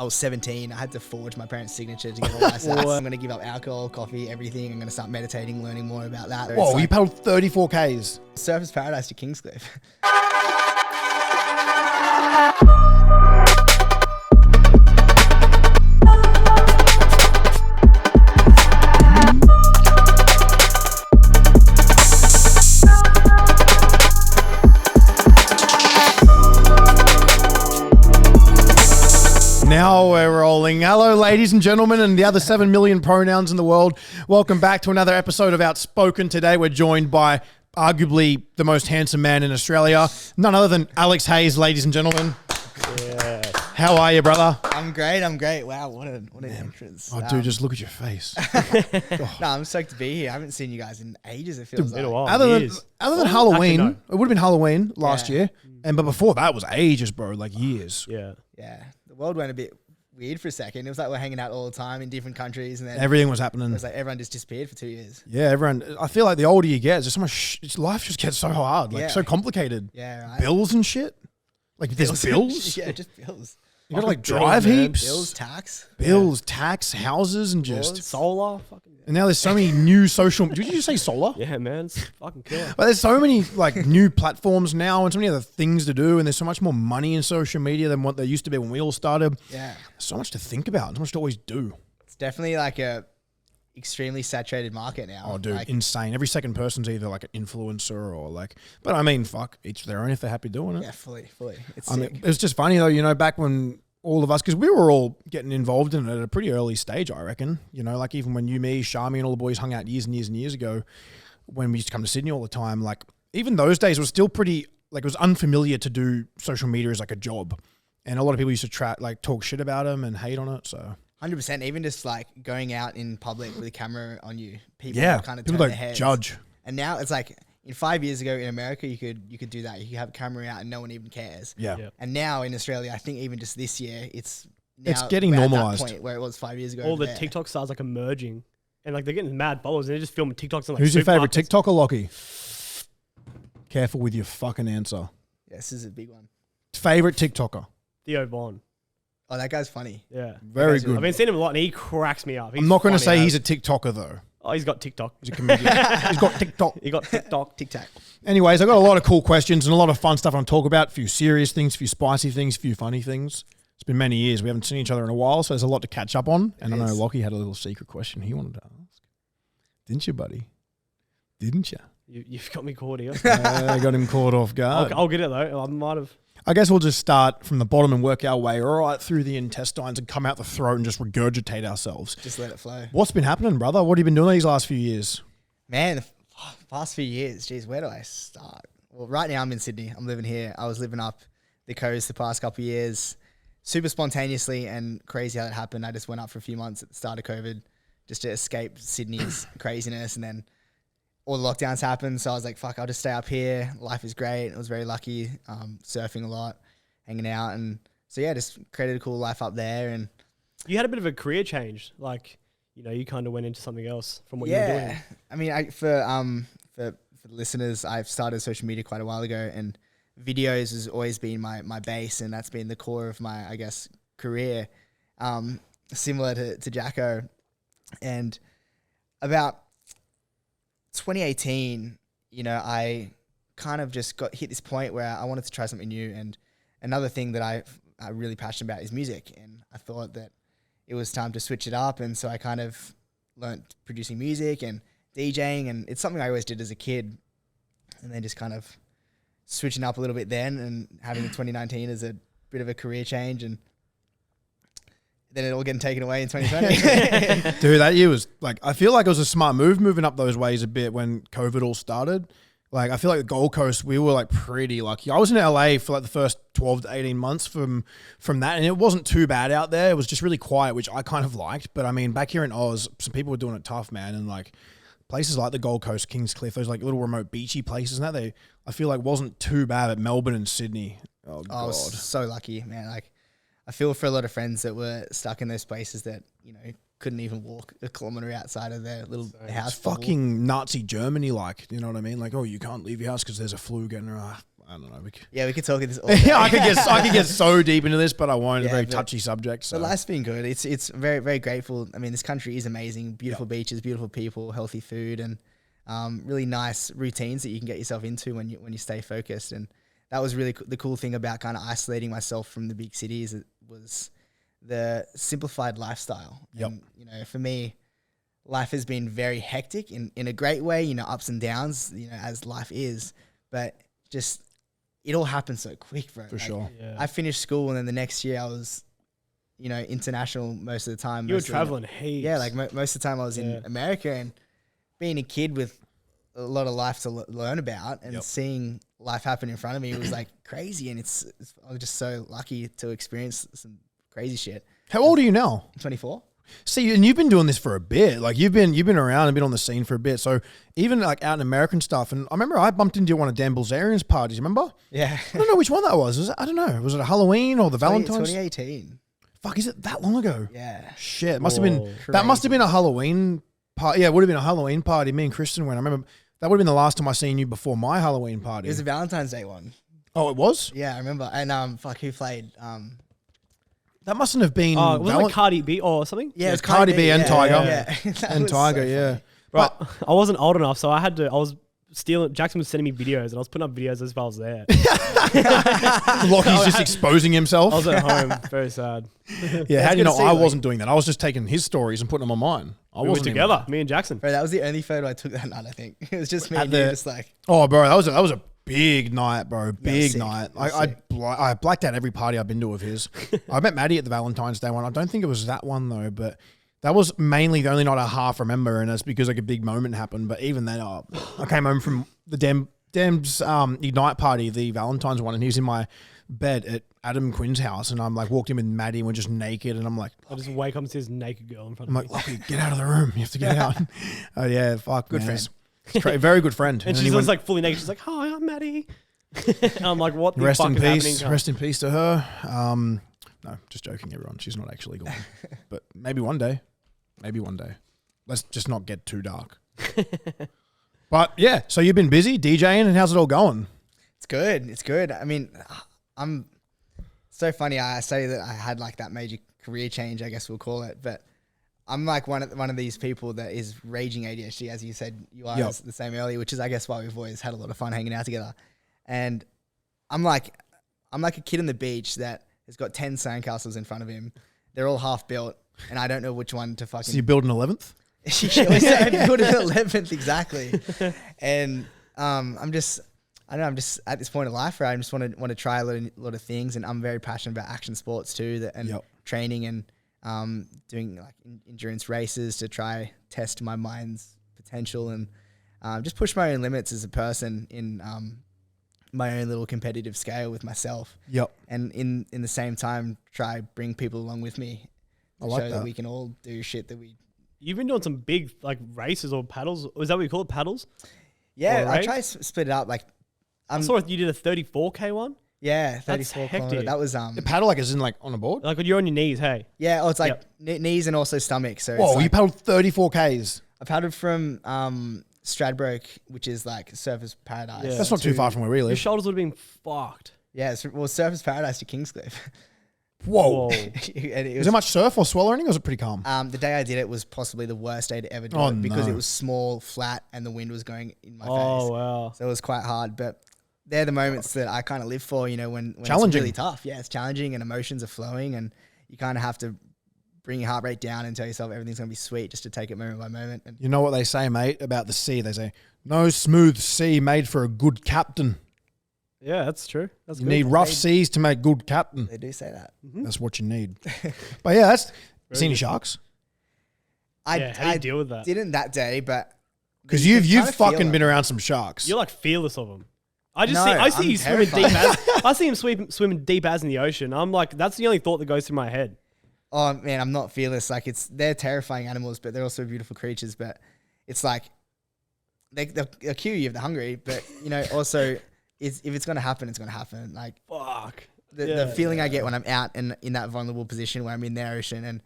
I was 17. I had to forge my parents' signature to get a license. I'm going to give up alcohol, coffee, everything. I'm going to start meditating, learning more about that. Whoa, you paddled 34 Ks. Surfers Paradise to Kingscliff. Now we're rolling. Hello, ladies and gentlemen, and the other 7 million pronouns in the world. Welcome back to another episode of Outspoken. Today we're joined by arguably the most handsome man in Australia, none other than Alex Hayes, ladies and gentlemen. Yeah. How are you, brother? I'm great. Wow, what an entrance. Oh, dude, just look at your face. No, I'm stoked to be here. I haven't seen you guys in ages, it feels Been a like. while. Other than Halloween, Actually, no. it would have been Halloween last Yeah. year, but before that was ages, bro, like years. Yeah. Yeah, the world went a bit weird for a second. It was like we're hanging out all the time in different countries, and then Everything was it happening. was like everyone just disappeared for 2 years. Yeah, everyone. I feel like the older you get, there's so much. Life just gets so hard, like Yeah. so complicated. Yeah, right. Bills and shit. Like there's bills. Yeah, just bills. You gotta like Bills, drive man. heaps. Bills, tax. Bills, tax, houses, and just. Laws. Solar. Fucking. And now there's so many new social. Did you just say solar? Yeah, man. It's fucking killer. But there's so many like new platforms now, and so many other things to do, and there's so much more money in social media than what there used to be when we all started. Yeah, There's so much to think about, so much to always do. it's definitely like a extremely saturated market now. Oh, dude, Like, insane. Every second person's either like an influencer or like. But I mean, fuck, each their own if they're happy doing it. yeah, fully. It's I sick. mean, it's just funny though, you know, back when all of us, because we were all getting involved in it at a pretty early stage, I reckon. You know, like even when you, me, Shami, and all the boys hung out years and years and years ago, when we used to come to Sydney all the time, like even those days was still pretty, like it was unfamiliar to do social media as like a job. And a lot of people used to talk shit about them and hate on it. So 100%. Even just like going out in public with a camera on you, people yeah, kind of people turn don't their heads. judge. And now it's like in 5 years ago in America, you could do that. You could have a camera out and no one even cares. Yeah. Yeah. And now in Australia, I think even just this year, it's getting we're at that normalized. point where it was 5 years ago. All over the there. TikTok stars like emerging, and like they're getting mad followers, and they're just filming TikToks. And, like, Who's your favorite supermarkets. TikToker, Lockie? Careful with your fucking answer. Yeah, this is a big one. Favorite TikToker? Theo Von. Oh, that guy's funny. Yeah. Very I've good. I've been seeing him a lot, and he cracks me up. I'm not going to say he's a TikToker though. Oh, he's got TikTok. He's a comedian. He's got TikTok. He got TikTok. Tic Tac. Anyways, I got a lot of cool questions and a lot of fun stuff I want to talk about. A few serious things, a few spicy things, a few funny things. It's been many years. We haven't seen each other in a while, so there's a lot to catch up on. And I know is. Lockie had a little secret question he wanted to ask. Didn't you, buddy? Didn't you? You've got me caught here. I got him caught off guard. I'll get it though. I might have. I guess we'll just start from the bottom and work our way right through the intestines and come out the throat and just regurgitate ourselves. Just let it flow. What's been happening, brother? What have you been doing these last few years? Man, the past few years, geez, where do I start? Well, right now I'm in Sydney. I'm living here. I was living up the coast the past couple of years, super spontaneously and crazy how that happened. I just went up for a few months at the start of COVID just to escape Sydney's craziness, and then all the lockdowns happened. So I was like, fuck, I'll just stay up here. Life is great. I was very lucky, surfing a lot, hanging out. And so, yeah, just created a cool life up there. And You had a bit of a career change, like you kind of went into something else from what you were doing. yeah, I mean, for the listeners, I've started social media quite a while ago, and videos has always been my base, and that's been the core of my, I guess, career, similar to Jacko. And about 2018, I kind of just hit this point where I wanted to try something new. And another thing that I'm really passionate about is music, and I thought that it was time to switch it up. And so I kind of learned producing music and DJing, and it's something I always did as a kid, and then just kind of switching up a little bit then and having 2019 as a bit of a career change, and then it all getting taken away in 2020. Dude, that year was like, I feel like it was a smart move moving up those ways a bit when COVID all started. Like, I feel like the Gold Coast, we were like pretty lucky. I was in LA for like the first 12 to 18 months from that, and it wasn't too bad out there. It was just really quiet, which I kind of liked. But I mean, back here in Oz, some people were doing it tough, man. And like places like the Gold Coast, Kingscliff, those like little remote beachy places, and that I feel like wasn't too bad at Melbourne and Sydney. Oh, I God. was so lucky, man. Like, I feel for a lot of friends that were stuck in those places that, couldn't even walk a kilometre outside of their little house. It's fucking Nazi Germany, like, you know what I mean? Like, oh, you can't leave your house because there's a flu getting around. I don't know. We could talk this all day. I could get so deep into this, but I won't. It's a very but- touchy subject. So But life's been good. It's very, very grateful. I mean, this country is amazing. Beautiful beaches, beautiful people, healthy food, and really nice routines that you can get yourself into when you stay focused. And that was really the cool thing about kind of isolating myself from the big cities. It was the simplified lifestyle. Yep. And, for me, life has been very hectic in a great way, ups and downs, as life is. But just it all happened so quick, bro. for sure. Yeah. I finished school and then the next year I was, international most of the time. You were mostly- traveling heaps. Yeah, like most of the time I was in America, and being a kid with a lot of life to learn about and seeing life happen in front of me was like crazy. And I was just so lucky to experience some crazy shit. How old are you now? I'm 24. See, and you've been doing this for a bit. Like you've been around and been on the scene for a bit. So even like out in American stuff, and I remember I bumped into one of Dan Bilzerian's parties. Remember? Yeah. I don't know which one that was. I don't know. Was it a Halloween or the Valentine's? 2018. Fuck, is it that long ago? Yeah. Shit, it must have been. Whoa. That must have been a Halloween party. Yeah, it would have been a Halloween party. Me and Kristen went. I remember that would have been the last time I seen you before my Halloween party. It was a Valentine's Day one. Oh, it was. Yeah, I remember. And who played? That mustn't have been. Oh, was it like Cardi B or something? Yeah, it was Cardi B and Tiger. Yeah. That And was Tiger, so yeah. funny. But I wasn't old enough, so I was stealing. Jackson was sending me videos, and I was putting up videos as if I was there. Lockie's just exposing himself. I was at home, very sad. Yeah, how do you good know to see, I like- wasn't doing that? I was just taking his stories and putting them on mine. I We were wasn't even- together, me and Jackson. Bro, that was the only photo I took that night, I think. It was just me At and you, the- just like, Oh, bro, that was a big night, bro. Big sick. night. It was I blacked out every party I've been to of his. I met Maddie at the Valentine's Day one. I don't think it was that one though, but that was mainly the only night I half remember, and that's because like a big moment happened. But even then, I came home from the Dem's Ignite party, the Valentine's one, and he was in my bed at Adam Quinn's house, and I'm like walked in with Maddie, and we're just naked, and I'm like, I just wake up and see this naked girl in front I'm of like, me. Lockie, get out of the room. You have to get out. Oh yeah, fuck, Good man. friend. It's very good friend. And then she's he just went, like fully naked. She's like, "Hi, I'm Maddie." And I'm like, "What the rest fuck in is peace. happening?" Rest in peace to her. No, just joking, everyone. She's not actually gone, but maybe one day. Maybe one day. Let's just not get too dark. But yeah, so you've been busy DJing, and how's it all going? it's good. It's good. I mean, I'm so funny. I say that I had like that major career change, I guess we'll call it, but I'm like one of these people that is raging ADHD, as you said, you are Yep. the same earlier, which is, I guess, why we've always had a lot of fun hanging out together. And I'm like a kid on the beach that has got 10 sandcastles in front of him. They're all half built, and I don't know which one to So fucking. you build an 11th? I built an 11th exactly, and I'm just at this point in life where I just want to try a lot of things, and I'm very passionate about action sports too, and Yep. training and doing like endurance races to try test my mind's potential and just push my own limits as a person in my own little competitive scale with myself, Yep. and in the same time try bring people along with me to I like show that. we can all do shit that we. You've been doing some big like races or paddles. Is that what you call it? Paddles? Yeah, Or I race? try to split it up. Like, I saw you did a 34K one. yeah, That's 34 kilometer. hectic. That was The paddle like is in like on a board? Like when you're on your knees, hey. yeah. Oh, it's like Yep. knees and also stomach. So Whoa, it's like, you paddled 34 Ks. I paddled from Stradbroke, which is like Surfers Paradise. Yeah. That's not too far from where we Your live. shoulders would have been fucked. Yeah, Surfers Paradise to Kingscliff. Whoa. Whoa. And it Was was there much surf or swell or anything, or was it pretty calm? the day I did it was possibly the worst day to ever do Oh, it because no. it was small, flat, and the wind was going in my Oh face. wow. So it was quite hard, but they're the moments that I kind of live for, when Challenging. it's really tough. Yeah, it's challenging and emotions are flowing, and you kind of have to bring your heart rate down and tell yourself everything's going to be sweet just to take it moment by moment. And You know what they say, mate, about the sea? They say, no smooth sea made for a good captain. Yeah, that's true. That's You good. need rough They- seas to make good captain. they do say that. That's what you need. But yeah, that's... Very Seen any good. sharks? Yeah, how do you deal with that? Didn't that day, but Because you you've can kinda feel fucking it. been around some sharks. You're like fearless of them. I No, I see I'm you swimming deep terrified. as I see him swimming deep as in the ocean. I'm like, that's the only thought that goes through my head. Oh man, I'm not fearless. Like they're terrifying animals, but they're also beautiful creatures. But it's like they'll cue you if they're hungry. But also if it's gonna happen, it's gonna happen. Like Fuck. the feeling I get when I'm out and in that vulnerable position where I'm in the ocean, and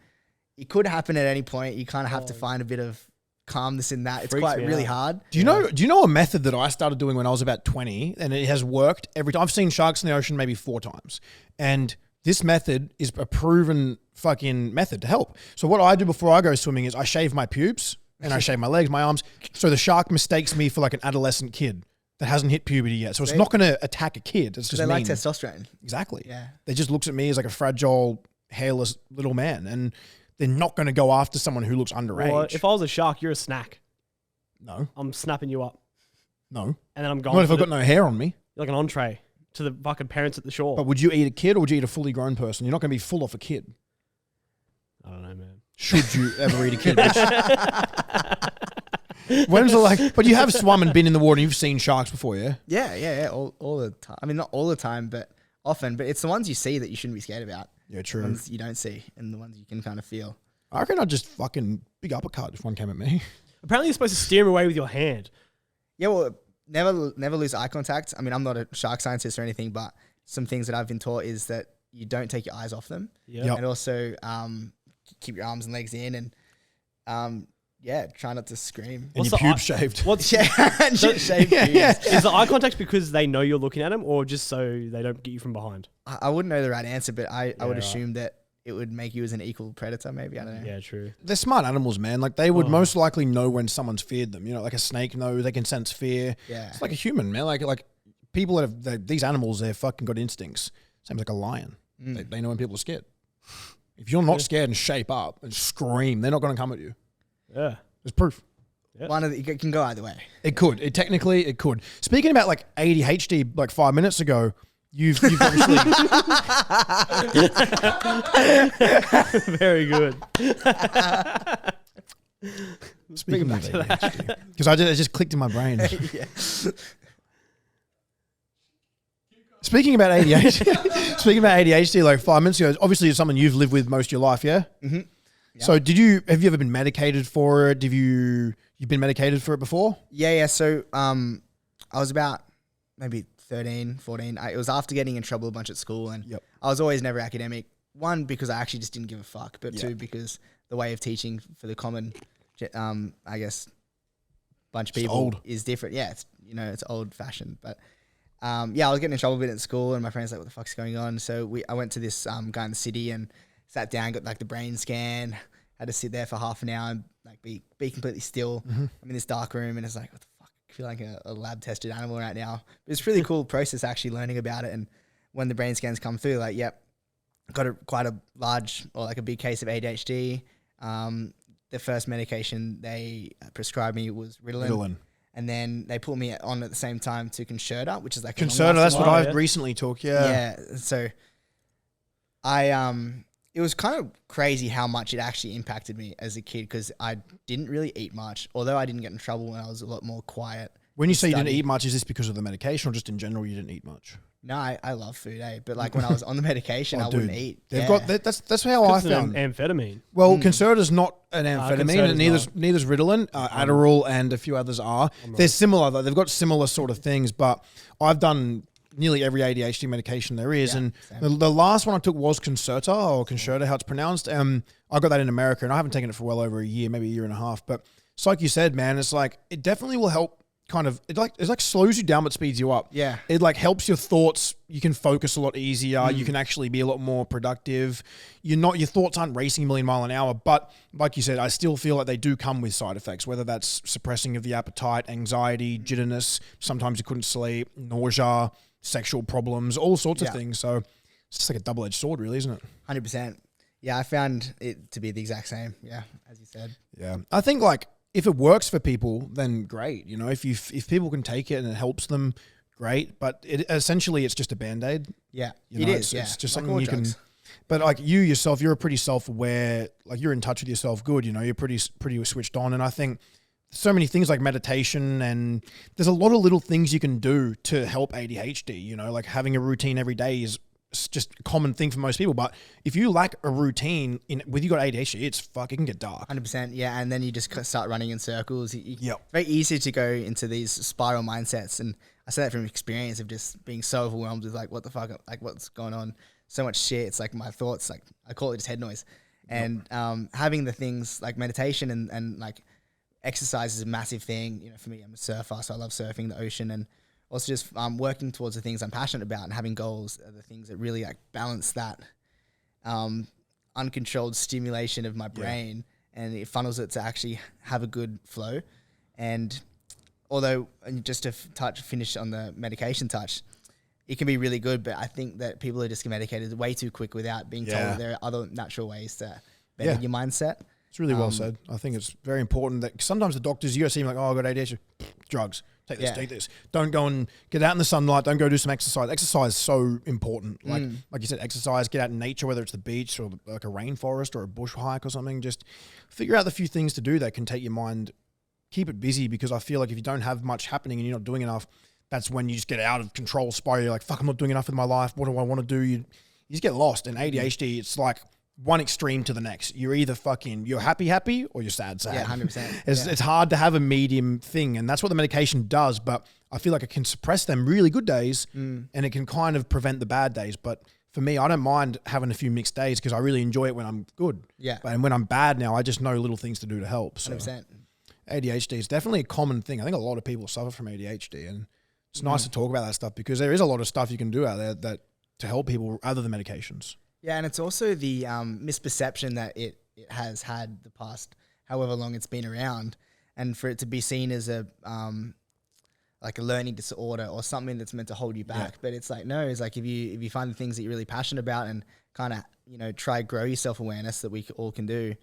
it could happen at any point. You kind of have to find a bit of calm this and that. It's Freaks quite me really out. hard. Do you know a method that I started doing when I was about 20 and it has worked every time? I've seen sharks in the ocean maybe 4 times. And this method is a proven fucking method to help. So what I do before I go swimming is I shave my pubes and I shave my legs, my arms. So the shark mistakes me for like an adolescent kid that hasn't hit puberty yet. So it's not going to attack a kid. It's just They mean. like testosterone. Exactly. Yeah. They just looks at me as like a fragile, hairless little man. And they're not going to go after someone who looks underage. Well, if I was a shark, you're a snack. No. I'm snapping you up. No. And then I'm going. Not if I've got no hair on me. Like an entree to the fucking parents at the shore. But would you eat a kid or would you eat a fully grown person? You're not going to be full off a kid. I don't know, man. Should you ever eat a kid? When's it but you have swum and been in the water and you've seen sharks before, yeah? Yeah. All the time. I mean, not all the time, but often. But it's the ones you see that you shouldn't be scared about. Yeah, The true. ones you don't see and the ones you can kind of feel. I reckon I'd just fucking big uppercut if one came at me. Apparently, you're supposed to steer him away with your hand. Yeah, well, never lose eye contact. I mean, I'm not a shark scientist or anything, but some things that I've been taught is that you don't take your eyes off them. Yeah. And also keep your arms and legs in and try not to scream. And What's your the pubes eye- shaved. What's Yeah, and just shave Yeah, pubes. yeah. Is the eye contact because they know you're looking at them, or just so they don't get you from behind? I wouldn't know the right answer, but I would right. assume that it would make you as an equal predator, maybe. I don't know. Yeah, true. They're smart animals, man. Like they would most likely know when someone's feared them. You know, like a snake knows, they can sense fear. Yeah. It's like a human, man. Like people that have these animals, they've fucking got instincts. Same as like a lion. They know when people are scared. If you're not scared and shape up and scream, they're not going to come at you. Yeah. There's proof. It can go either way. It could. Technically it could. Speaking about like ADHD, like 5 minutes ago, you've obviously Very good. speaking of ADHD, because it just clicked in my brain. Speaking about ADHD, like 5 minutes ago, obviously it's something you've lived with most of your life, yeah? Mm-hmm. Yep. So have you ever been medicated for it? You've been medicated for it before? Yeah. So I was about maybe 13, 14. It was after getting in trouble a bunch at school, and I was always never academic. One, because I actually just didn't give a fuck, but two, because the way of teaching for the common, I guess, bunch of people is different. Yeah, it's old fashioned, but I was getting in trouble a bit at school, and my friends were like, what the fuck's going on? So I went to this guy in the city and sat down, got like the brain scan, had to sit there for half an hour and like be completely still. I'm in this dark room and it's like, what the fuck? I feel like a lab tested animal right now. But it's a really cool process actually learning about it. And when the brain scans come through, like, got quite a large or like a big case of ADHD. The first medication they prescribed me was Ritalin. And then they put me on at the same time to Concerta, which is like Concerta. That's what one. I've recently took. Yeah. So it was kind of crazy how much it actually impacted me as a kid because I didn't really eat much, although I didn't get in trouble when I was a lot more quiet. When you say you didn't eat much, is this because of the medication or just in general you didn't eat much? No, I love food, but like when I was on the medication, I wouldn't eat. They've got that's how I found. Amphetamine. Well, Concerta's not an amphetamine, and Concerta's neither's Ritalin. Adderall and a few others are. They're similar though. They've got similar sort of things, but I've done nearly every ADHD medication there is, and the last one I took was Concerta or Concerta, how it's pronounced. I got that in America, and I haven't taken it for well over a year, maybe a year and a half. But it's like you said, man, it's like it definitely will help. It slows you down but speeds you up. Yeah. It like helps your thoughts. You can focus a lot easier. You can actually be a lot more productive. Your thoughts aren't racing a million mile an hour, but like you said, I still feel like they do come with side effects, whether that's suppressing of the appetite, anxiety, jitterness, sometimes you couldn't sleep, nausea, sexual problems, all sorts of things. So it's just like a double-edged sword really, isn't it? 100%. Yeah, I found it to be the exact same. Yeah, as you said. Yeah. I think like if it works for people, then great. You know, if people can take it and it helps them, great. But essentially it's just a Band-Aid. Yeah, You know, is. It's just Like something all you drugs. can. But like you yourself, you're a pretty self-aware. Like you're in touch with yourself. Good. You know, you're pretty switched on. And I think so many things like meditation, and there's a lot of little things you can do to help ADHD. You know, like having a routine every day is just a common thing for most people. But if you lack a routine with you got ADHD, it's fucking get dark. 100%. Yeah, and then you just start running in circles. Yep. It's very easy to go into these spiral mindsets, and I say that from experience of just being so overwhelmed with like, what the fuck, like what's going on, so much shit. It's like my thoughts, like I call it just head noise. And having the things like meditation and like exercise is a massive thing. You know, for me, I'm a surfer, so I love surfing the ocean, and also just working towards the things I'm passionate about and having goals are the things that really like balance that uncontrolled stimulation of my brain, and it funnels it to actually have a good flow. And although, and just to finish on the medication touch, it can be really good, but I think that people are just medicated way too quick without being told that there are other natural ways to better your mindset. It's really well said. I think it's very important that sometimes the doctors, you go see them like, oh, I've got ADHD, drugs, take this, take this. Don't go and get out in the sunlight. Don't go do some exercise. Exercise is so important. Like you said, exercise, get out in nature, whether it's the beach or like a rainforest or a bush hike or something. Just figure out the few things to do that can take your mind, keep it busy, because I feel like if you don't have much happening and you're not doing enough, that's when you just get out of control spiral. You're like, fuck, I'm not doing enough with my life. What do I want to do? You just get lost. And ADHD, it's like one extreme to the next. You're either you're happy, or you're sad. Yeah, 100%. It's hard to have a medium thing, and that's what the medication does. But I feel like it can suppress them really good days, and it can kind of prevent the bad days. But for me, I don't mind having a few mixed days because I really enjoy it when I'm good. Yeah. And when I'm bad now, I just know little things to do to help. So 100%. ADHD is definitely a common thing. I think a lot of people suffer from ADHD, and it's nice to talk about that stuff because there is a lot of stuff you can do out there that to help people other than medications. Yeah, and it's also the misperception that it has had the past however long it's been around, and for it to be seen as a like a learning disorder or something that's meant to hold you back. But it's like, no, it's like if you find the things that you're really passionate about and kind of, you know, try grow your self-awareness that we all can do,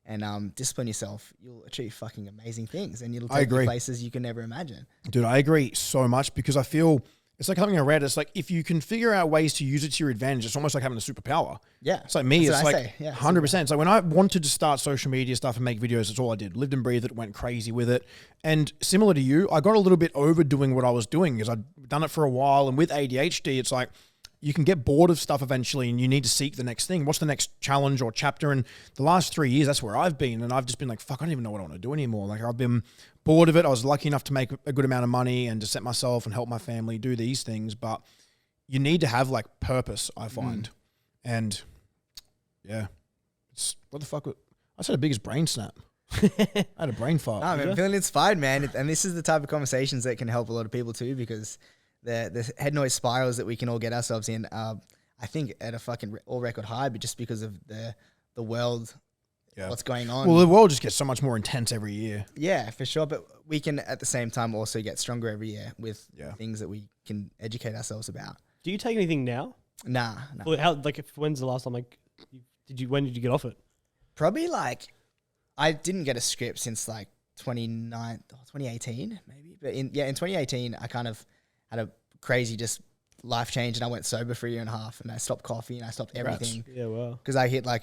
and discipline yourself, you'll achieve fucking amazing things, and it'll take you places you can never imagine. Dude, I agree so much because I feel it's like having a red. It's like if you can figure out ways to use it to your advantage, it's almost like having a superpower. Yeah. It's like me. That's It's what I like say. Yeah, 100%. It's like when I wanted to start social media stuff and make videos, that's all I did. Lived and breathed it, went crazy with it. And similar to you, I got a little bit overdoing what I was doing because I'd done it for a while. And with ADHD, it's like you can get bored of stuff eventually and you need to seek the next thing. What's the next challenge or chapter? And the last 3 years, that's where I've been. And I've just been like, fuck, I don't even know what I want to do anymore. Like I've been bored of it. I was lucky enough to make a good amount of money and to set myself and help my family do these things. But you need to have like purpose, I find. And yeah, it's what the fuck? I said the biggest brain snap. I had a brain fart. I'm feeling inspired, man. And this is the type of conversations that can help a lot of people too, because the head noise spirals that we can all get ourselves in, I think at a fucking all record high, but just because of the world, what's going on. Well, the world just gets so much more intense every year. Yeah, for sure. But we can at the same time also get stronger every year with things that we can educate ourselves about. Do you take anything now? Nah. Well, when's the last time, when did you get off it? Probably I didn't get a script since 2018 maybe. But in 2018, I kind of had a crazy just life change, and I went sober for 1.5 years, and I stopped coffee and I stopped everything. Yeah, wow. Because I hit I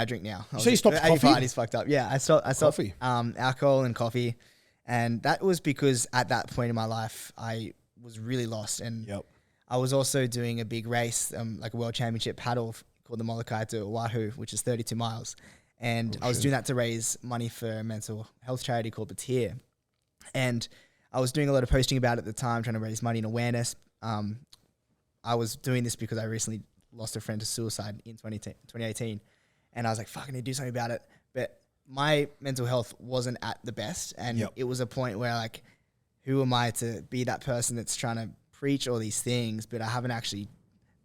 drink now. So you stopped coffee? 85 is fucked up. Yeah, I stopped coffee. Alcohol and coffee, and that was because at that point in my life I was really lost, and I was also doing a big race, like a world championship paddle called the Molokai to Oahu, which is 32 miles. And I was doing that to raise money for a mental health charity called The Tier. And I was doing a lot of posting about it at the time, trying to raise money and awareness. I was doing this because I recently lost a friend to suicide in 2018. And I was like, fuck, I need to do something about it. But my mental health wasn't at the best. And it was a point where who am I to be that person that's trying to preach all these things, but I haven't actually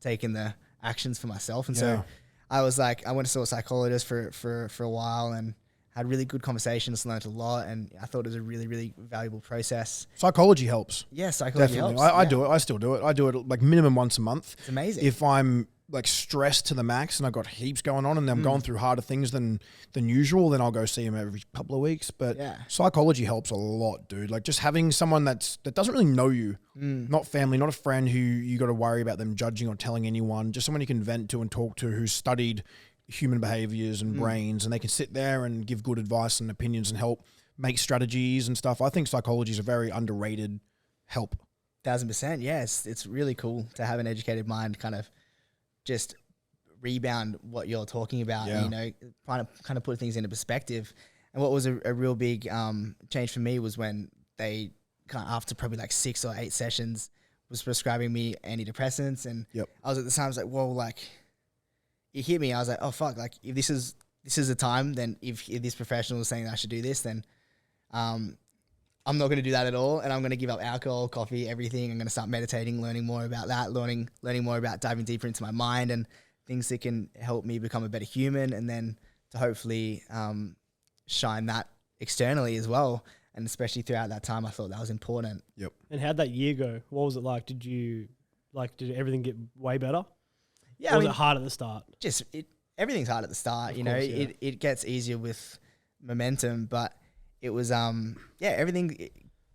taken the actions for myself. And so I was I went to see a psychologist for a while and had really good conversations, learned a lot, and I thought it was a really, really valuable process. Psychology helps. Yeah, psychology Definitely. helps. I do it. I still do it. I do it minimum once a month. It's amazing. If I'm stressed to the max and I've got heaps going on and I'm going through harder things than usual, then I'll go see him every couple of weeks. But psychology helps a lot, dude. Just having someone that doesn't really know you, not family, not a friend who you got to worry about them judging or telling anyone, just someone you can vent to and talk to who's studied human behaviors and brains, and they can sit there and give good advice and opinions and help make strategies and stuff. I think psychology is a very underrated help. 1000%. Yes, it's really cool to have an educated mind kind of just rebound what you're talking about, and, kind of put things into perspective. And what was a real big change for me was when they after probably 6 or 8 sessions was prescribing me antidepressants, and I was at the time, I was like, whoa, it hit me. I was like, oh fuck, if this is the time, then if this professional is saying that I should do this, then I'm not going to do that at all, and I'm going to give up alcohol, coffee, everything. I'm going to start meditating, learning more about that, learning more about diving deeper into my mind and things that can help me become a better human, and then to hopefully shine that externally as well. And especially throughout that time, I thought that was important. Yep. And how'd that year go? What was it like? Did everything get way better? Yeah, or was it hard at the start? Everything's hard at the start. Of course, yeah. It gets easier with momentum, but it was everything.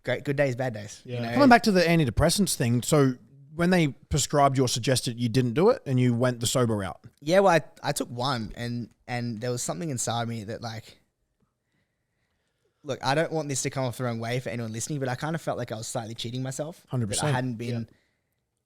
Great, good days, bad days. Yeah. You know? Coming back to the antidepressants thing, so when they prescribed you or suggested you didn't do it and you went the sober route. Yeah, well, I took one, and there was something inside me that look, I don't want this to come off the wrong way for anyone listening, but I kind of felt like I was slightly cheating myself. 100%. That I hadn't been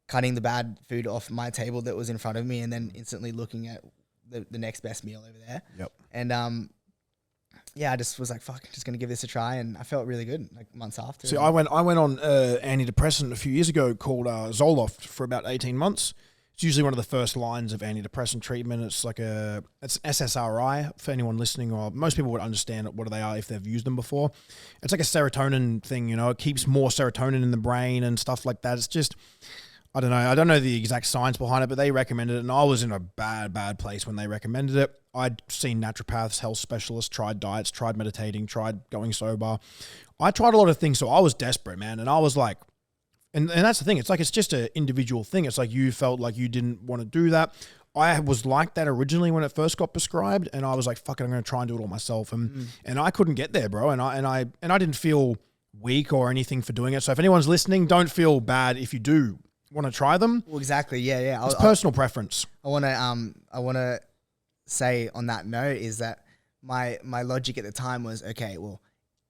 cutting the bad food off my table that was in front of me and then instantly looking at the next best meal over there. Yep. And I just was like, fuck, just gonna give this a try, and I felt really good like months after. See, I went on antidepressant a few years ago called Zoloft for about 18 months. It's usually one of the first lines of antidepressant treatment. It's it's SSRI for anyone listening, or most people would understand what they are if they've used them before. It's like a serotonin thing, it keeps more serotonin in the brain and stuff like that. It's just, I don't know. I don't know the exact science behind it, but they recommended it, and I was in a bad place when they recommended it. I'd seen naturopaths, health specialists, tried diets, tried meditating, tried going sober. I tried a lot of things, so I was desperate, man, and I was like, and that's the thing. It's like it's just an individual thing. It's like you felt like you didn't want to do that. I was like that originally when it first got prescribed, and I was like, "Fuck it, I'm going to try and do it all myself." And I couldn't get there, bro. And I didn't feel weak or anything for doing it. So if anyone's listening, don't feel bad if you do want to try them. Well, exactly. Yeah. It's personal preference. I want to say on that note is that my logic at the time was, okay, well,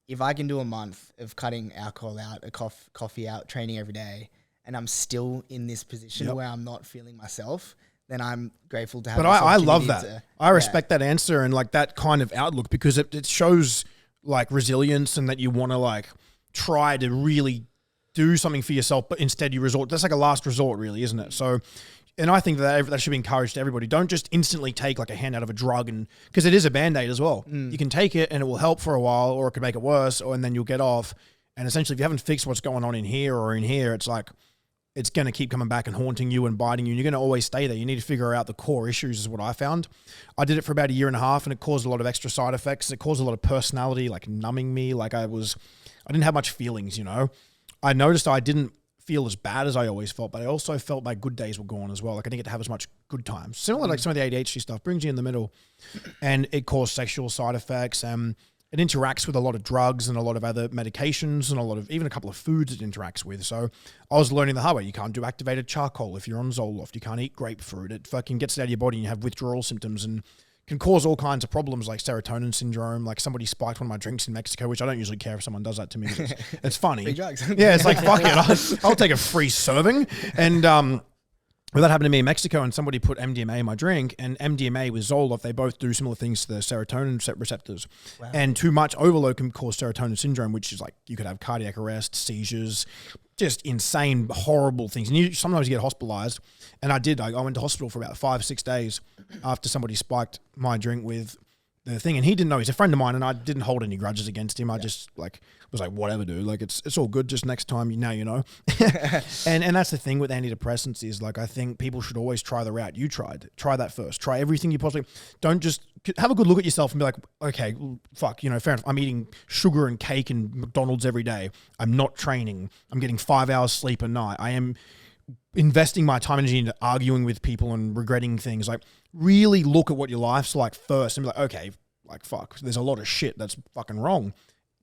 if I can do a month of cutting alcohol out, coffee out, training every day, and I'm still in this position where I'm not feeling myself, then I'm grateful to have. But I love that. I respect that answer and like that kind of outlook, because it shows like resilience and that you want to like try to really do something for yourself, but instead you resort. That's like a last resort, really, isn't it? So. And I think that should be encouraged to everybody. Don't just instantly take like a hand out of a drug, and because it is a Band-Aid as well. You can take it and it will help for a while, or it could make it worse, and then you'll get off. And essentially, if you haven't fixed what's going on in here or in here, it's like it's going to keep coming back and haunting you and biting you, and you're going to always stay there. You need to figure out the core issues is what I found. I did it for about 1.5 years, and it caused a lot of extra side effects. It caused a lot of personality, like numbing me. Like I didn't have much feelings, I noticed I didn't feel as bad as I always felt, but I also felt my good days were gone as well. Like I didn't get to have as much good times. Similar like some of the ADHD stuff brings you in the middle, and it caused sexual side effects. It interacts with a lot of drugs and a lot of other medications and even a couple of foods it interacts with. So I was learning the hard way. You can't do activated charcoal if you're on Zoloft. You can't eat grapefruit. It fucking gets it out of your body and you have withdrawal symptoms and can cause all kinds of problems like serotonin syndrome. Like somebody spiked one of my drinks in Mexico, which I don't usually care if someone does that to me. It's funny. Free drugs. Yeah, it's like, fuck it. I'll take a free serving. And well, that happened to me in Mexico, and somebody put MDMA in my drink, and MDMA with Zoloft, they both do similar things to the serotonin receptors. Wow. And too much overload can cause serotonin syndrome, which is like you could have cardiac arrest, seizures, just insane, horrible things. And you sometimes you get hospitalized. And I did. I went to hospital for about 5-6 days after somebody spiked my drink with the thing. And he didn't know. He's a friend of mine, and I didn't hold any grudges against him. I just was like, whatever, dude. Like it's all good. Just next time, now you know. and that's the thing with antidepressants is like I think people should always try the route you tried. Try that first. Try everything you possibly. Don't just have a good look at yourself and be like, okay, fuck, fair enough. I'm eating sugar and cake and McDonald's every day. I'm not training. I'm getting 5 hours sleep a night. I am investing my time and energy into arguing with people and regretting things. Like really look at what your life's like first and be like, okay, like fuck, there's a lot of shit that's fucking wrong.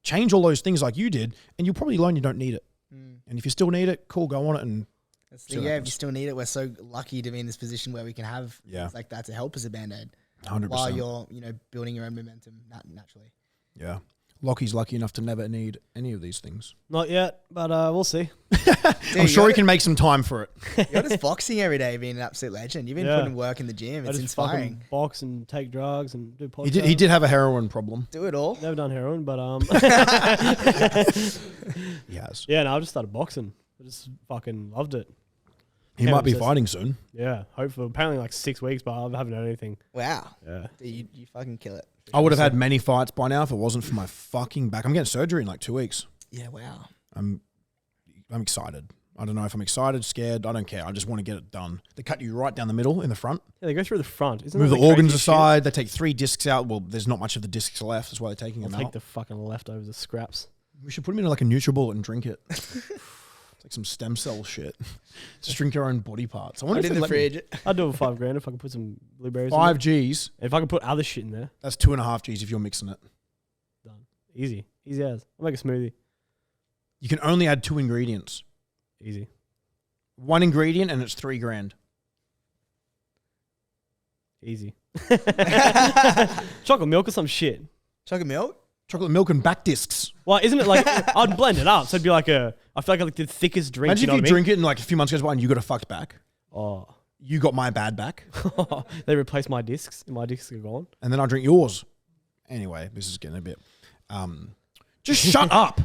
Change all those things like you did, and you'll probably learn you don't need it. And if you still need it, cool, go on it. And if you still need it, we're so lucky to be in this position where we can have things like that to help as a Band-Aid 100%. while you're building your own momentum naturally. Yeah. Lockie's lucky enough to never need any of these things. Not yet, but we'll see. Dude, I'm sure he can make some time for it. You're just boxing every day, being an absolute legend. You've been putting work in the gym. It's inspiring. Box and take drugs and do podcasts. He did have a heroin problem. Do it all. Never done heroin, but He has. Yeah, no, I just started boxing. I just fucking loved it. He might be fighting soon. Yeah, hopefully. Apparently like 6 weeks, but I haven't heard anything. Wow. Yeah. Dude, you fucking kill it. I would have had many fights by now if it wasn't for my fucking back. I'm getting surgery in like 2 weeks. Yeah, wow. I'm excited. I don't know if I'm excited, scared. I don't care. I just want to get it done. They cut you right down the middle in the front. Yeah, they go through the front. Isn't Move that the the organs craziest aside. They take 3 discs out. Well, there's not much of the discs left. That's why they're taking shit? them I'll out. take the fucking leftovers, the scraps. We should put them in like a NutriBullet and drink it. It's like some stem cell shit. Just drink your own body parts. I wonder Put if it in they the let me- fridge. I'd do it for $5,000 if I could put some blueberries. 5 in Gs. there. If I could put other shit in there, That's 2.5 Gs if you're mixing it. done. Easy as. I'll make a smoothie. You can only add 2 ingredients. Easy. 1 ingredient and it's $3,000. Easy. Chocolate milk or some shit. Chocolate milk? Chocolate milk and back discs. Well, isn't it like I'd blend it up, so it'd be like I feel like the thickest drink. Imagine you know if you what I mean? drink it and like a few months goes by and you got a fucked back. Oh, You got my bad back. they replaced my discs. And my discs are gone. And then I'll drink yours. Anyway, this is getting a bit... just shut up.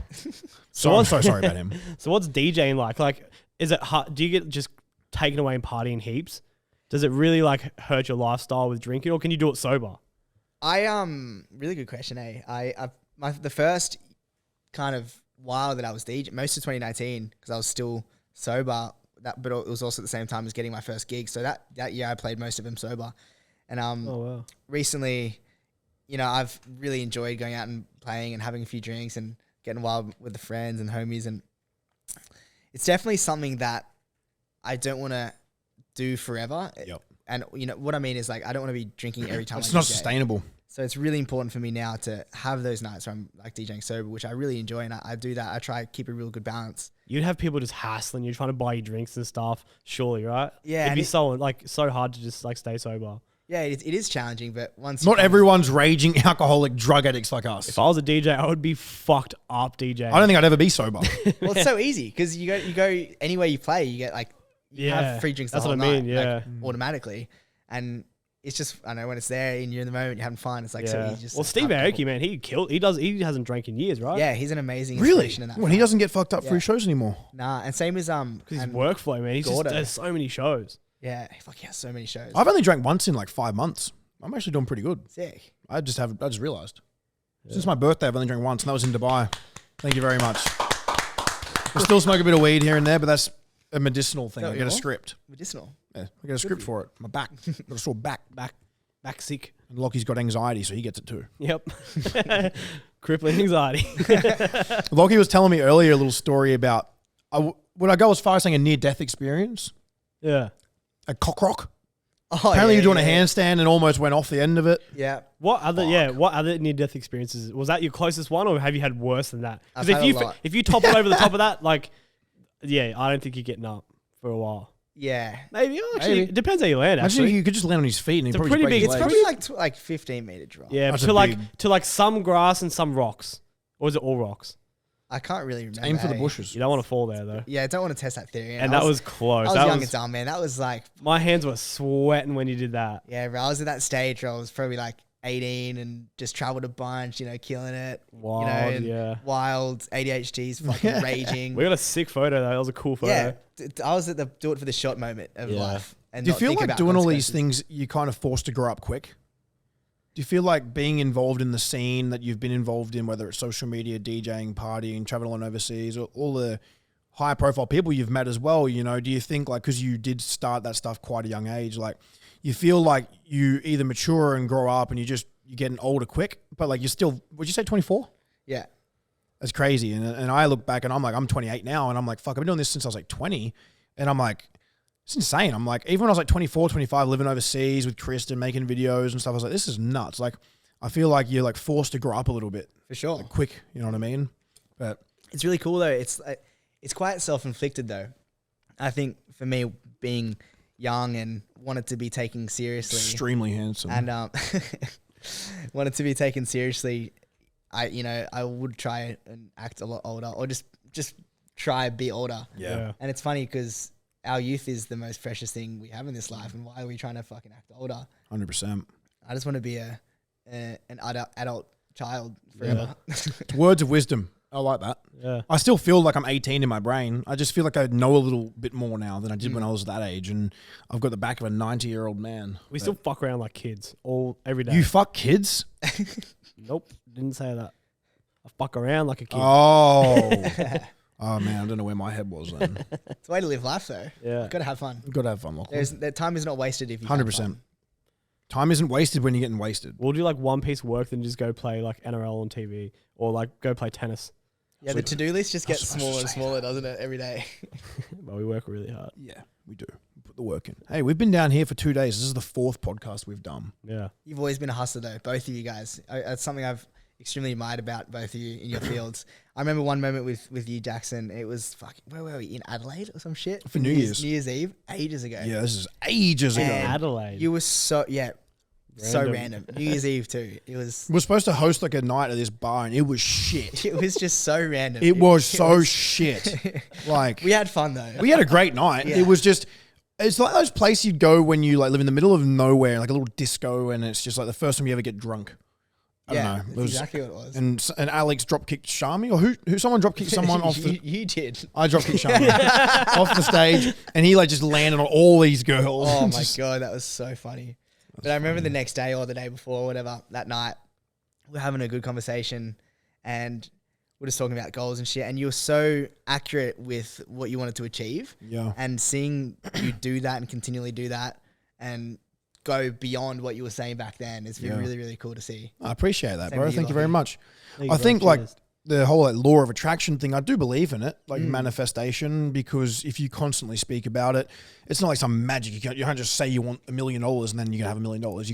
So I'm so sorry about him. So what's DJing like? Like, is it hard? Do you get just taken away and partying heaps? Does it really like hurt your lifestyle with drinking, or can you do it sober? Really good question, the first kind of while that I was DJing, most of 2019, because I was still sober, but it was also at the same time as getting my first gig. So that year I played most of them sober. And Oh wow. recently, you know, I've really enjoyed going out and playing and having a few drinks and getting wild with the friends and homies. And it's definitely something that I don't want to do forever. Yep. And you know what I mean is like I don't want to be drinking every time. It's I not DJ. sustainable. So it's really important for me now to have those nights where I'm like DJing sober, which I really enjoy, and I do that. I try to keep a real good balance. You'd have people just hassling you, trying to buy you drinks and stuff. Surely, right? Yeah, It'd and be it- so hard to just like stay sober. Yeah, it is challenging, but once Not everyone's raging alcoholic drug addicts like us. If I was a DJ, I would be fucked up DJ. I don't think I'd ever be sober. well, it's so easy because you go anywhere you play, you get like you have free drinks. That's the whole what I night, mean. like, Yeah. automatically, and it's just I know when it's there and you're in the moment, you're having fun. It's like so Yeah. easy. Just Well, Steve Aoki, man, he hasn't drank in years, right? Yeah, he's an amazing Really? inspiration in that. When he front. doesn't get fucked up for Yeah. his shows anymore. Nah, and same as Because his and workflow, man. He's just Gordo. does so many shows. yeah, fuck, he has so many shows. I've only drank once in like 5 months. I'm actually doing pretty good. Sick. I just realized. Since my birthday, I've only drank once, and that was in Dubai. Thank you very much. I still smoke a bit of weed here and there, but that's a medicinal thing. No, I get you're a all? script. Medicinal. Yeah, I get a script for it. My back. Got a sore back. Back sick. And Lockie's got anxiety, so he gets it too. Yep. Crippling anxiety. Lockie was telling me earlier a little story about, would I go as far as saying a near-death experience? Yeah. A cockrock? Oh, Apparently yeah, you're doing yeah, a handstand and almost went off the end of it. Yeah. What other near-death experiences? Was that your closest one, or have you had worse than that? I've Because had a lot. if you topple over the top of that, like, yeah, I don't think you're getting up for a while. Yeah. Maybe actually, Maybe. it depends how you land. Imagine Actually, you could just land on his feet and he'd It's a probably pretty just break big- his It's legs. probably like 15-meter drop. yeah, That's to a big- like some grass and some rocks, or is it all rocks? I can't really remember. Aim for the eh? bushes. You don't want to fall there though. Yeah, I don't want to test that theory. And that was close. I was That young and dumb, man. That was like, my hands were sweating when you did that. yeah, bro, I was at that stage where I was probably like 18 and just traveled a bunch, you know, killing it. Wild, you know, and yeah. wild ADHD's fucking raging. We got a sick photo though. That was a cool photo. Yeah, I was at the do it for the shot moment of Yeah. life. And Do you not feel think like about doing all these consequences. things, you're kind of forced to grow up quick? Do you feel like being involved in the scene that you've been involved in, whether it's social media, DJing, partying, traveling overseas, or all the high profile people you've met as well, you know, do you think like, because you did start that stuff quite a young age, like you feel like you either mature and grow up and you're getting older quick, but like you're still, would you say 24? Yeah. That's crazy. And I look back and I'm like, I'm 28 now. And I'm like, fuck, I've been doing this since I was like 20. And I'm like, it's insane. I'm like, even when I was like 24, 25, living overseas with Kristen, making videos and stuff, I was like, this is nuts. Like, I feel like you're like forced to grow up a little bit. For sure. Like quick, you know what I mean? But It's really cool though. It's quite self-inflicted though. I think for me, being young and wanted to be taken seriously, extremely handsome. and wanted to be taken seriously, I would try and act a lot older, or just try to be older. yeah. And it's funny because our youth is the most precious thing we have in this life, and why are we trying to fucking act older? 100%. I just want to be an adult child forever. It's words of wisdom. I like that. Yeah. I still feel like I'm 18 in my brain. I just feel like I know a little bit more now than I did when I was that age. And I've got the back of a 90-year-old man. We still fuck around like kids every day. You fuck kids? Nope. Didn't say that. I fuck around like a kid. Oh. Oh, man. I don't know where my head was then. It's a way to live life, though. Yeah. You've got to have fun. You've got to have fun, Lachlan. The time is not wasted if you 100%. Time isn't wasted when you're getting wasted. We'll do like one piece of work, then just go play like NRL on TV or like go play tennis. Yeah, the to-do list just gets supposed to smaller and say smaller, doesn't it, every day? But we work really hard. Yeah, we do. We put the work in. Hey, we've been down here for 2 days. This is the 4th podcast we've done. Yeah. You've always been a hustler, though, both of you guys. That's something I've extremely admired about both of you in your fields. I remember one moment with you, Jackson. It was where were we, in Adelaide or some shit? For New Year's Eve, ages ago. Yeah, this is ages ago. Adelaide. You were so random. New Year's Eve too. It was. We were supposed to host like a night at this bar, and it was shit. It was just so random. It was so shit. Like we had fun though. we had a great night. Yeah. It was just. It's like those places you'd go when you like live in the middle of nowhere, like a little disco, and it's just like the first time you ever get drunk. I don't know. That's It was, exactly what it was. and Alex drop kicked Shami, or who someone drop kicked someone off the. You did. I drop kicked Shami off the stage, and he like just landed on all these girls. Oh my Just- god, that was so funny. But I remember the next day or the day before, or whatever, that night, we were having a good conversation, and we're just talking about goals and shit. And you were so accurate with what you wanted to achieve. Yeah. And seeing you do that and continually do that, and go beyond what you were saying back then, it's been really, really cool to see. I appreciate that, Same bro. with you, Thank you very Lockie. much. There you I go, think like cheers. the whole like, law of attraction thing, I do believe in it, like manifestation, because if you constantly speak about it, it's not like some magic. You can't just say you want $1 million and then you're gonna have $1 million.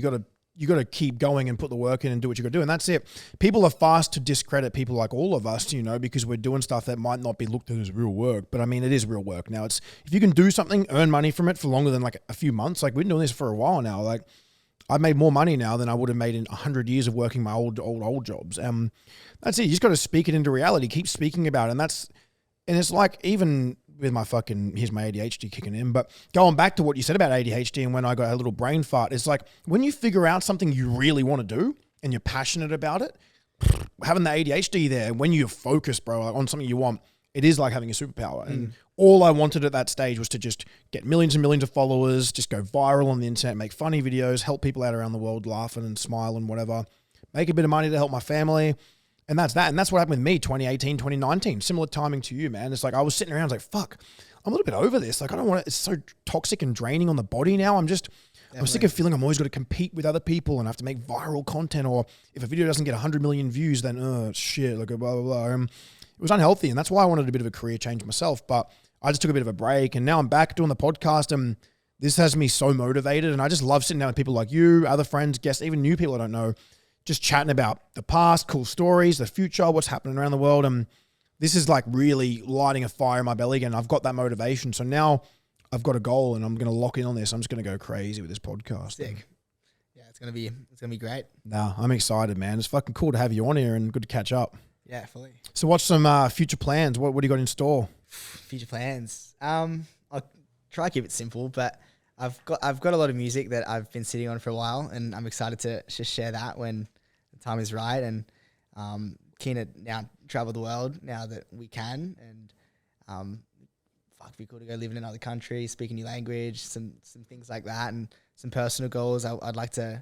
You got to keep going and put the work in and do what you got to do, and that's it. People are fast to discredit people like all of us, because we're doing stuff that might not be looked at as real work, but I mean it is real work. Now it's if you can do something, earn money from it for longer than like a few months. Like we've been doing this for a while now. Like I've made more money now than I would have made in 100 years of working my old jobs. That's it. You just got to speak it into reality. Keep speaking about it. And it's like even with my here's my ADHD kicking in, but going back to what you said about ADHD and when I got a little brain fart, it's like when you figure out something you really want to do and you're passionate about it, having the ADHD there, when you're focused, bro, on something you want, it is like having a superpower. And all I wanted at that stage was to just get millions and millions of followers, just go viral on the internet, make funny videos, help people out around the world laughing and smile and whatever, make a bit of money to help my family. And that's that. And that's what happened with me, 2018, 2019. Similar timing to you, man. It's like I was sitting around, I was like, fuck, I'm a little bit over this. Like, I don't want it. It's so toxic and draining on the body now. I'm sick of feeling I'm always got to compete with other people and I have to make viral content. Or if a video doesn't get 100 million views, then, shit, like, blah, blah, blah. It was unhealthy. And that's why I wanted a bit of a career change myself. But I just took a bit of a break. And now I'm back doing the podcast. And this has me so motivated. And I just love sitting down with people like you, other friends, guests, even new people I don't know, just chatting about the past, cool stories, the future, what's happening around the world. And this is like really lighting a fire in my belly again. I've got that motivation. So now I've got a goal and I'm going to lock in on this. I'm just going to go crazy with this podcast. Sick. Yeah, it's gonna be great. Nah, I'm excited, man. It's fucking cool to have you on here and good to catch up. Yeah, fully. So what's some future plans? What do you got in store? Future plans. I'll try to keep it simple, but I've got a lot of music that I've been sitting on for a while, and I'm excited to just share that when the time is right. And keen to now travel the world now that we can, and it'd be cool to go live in another country, speak a new language, some things like that, and some personal goals. I'd like to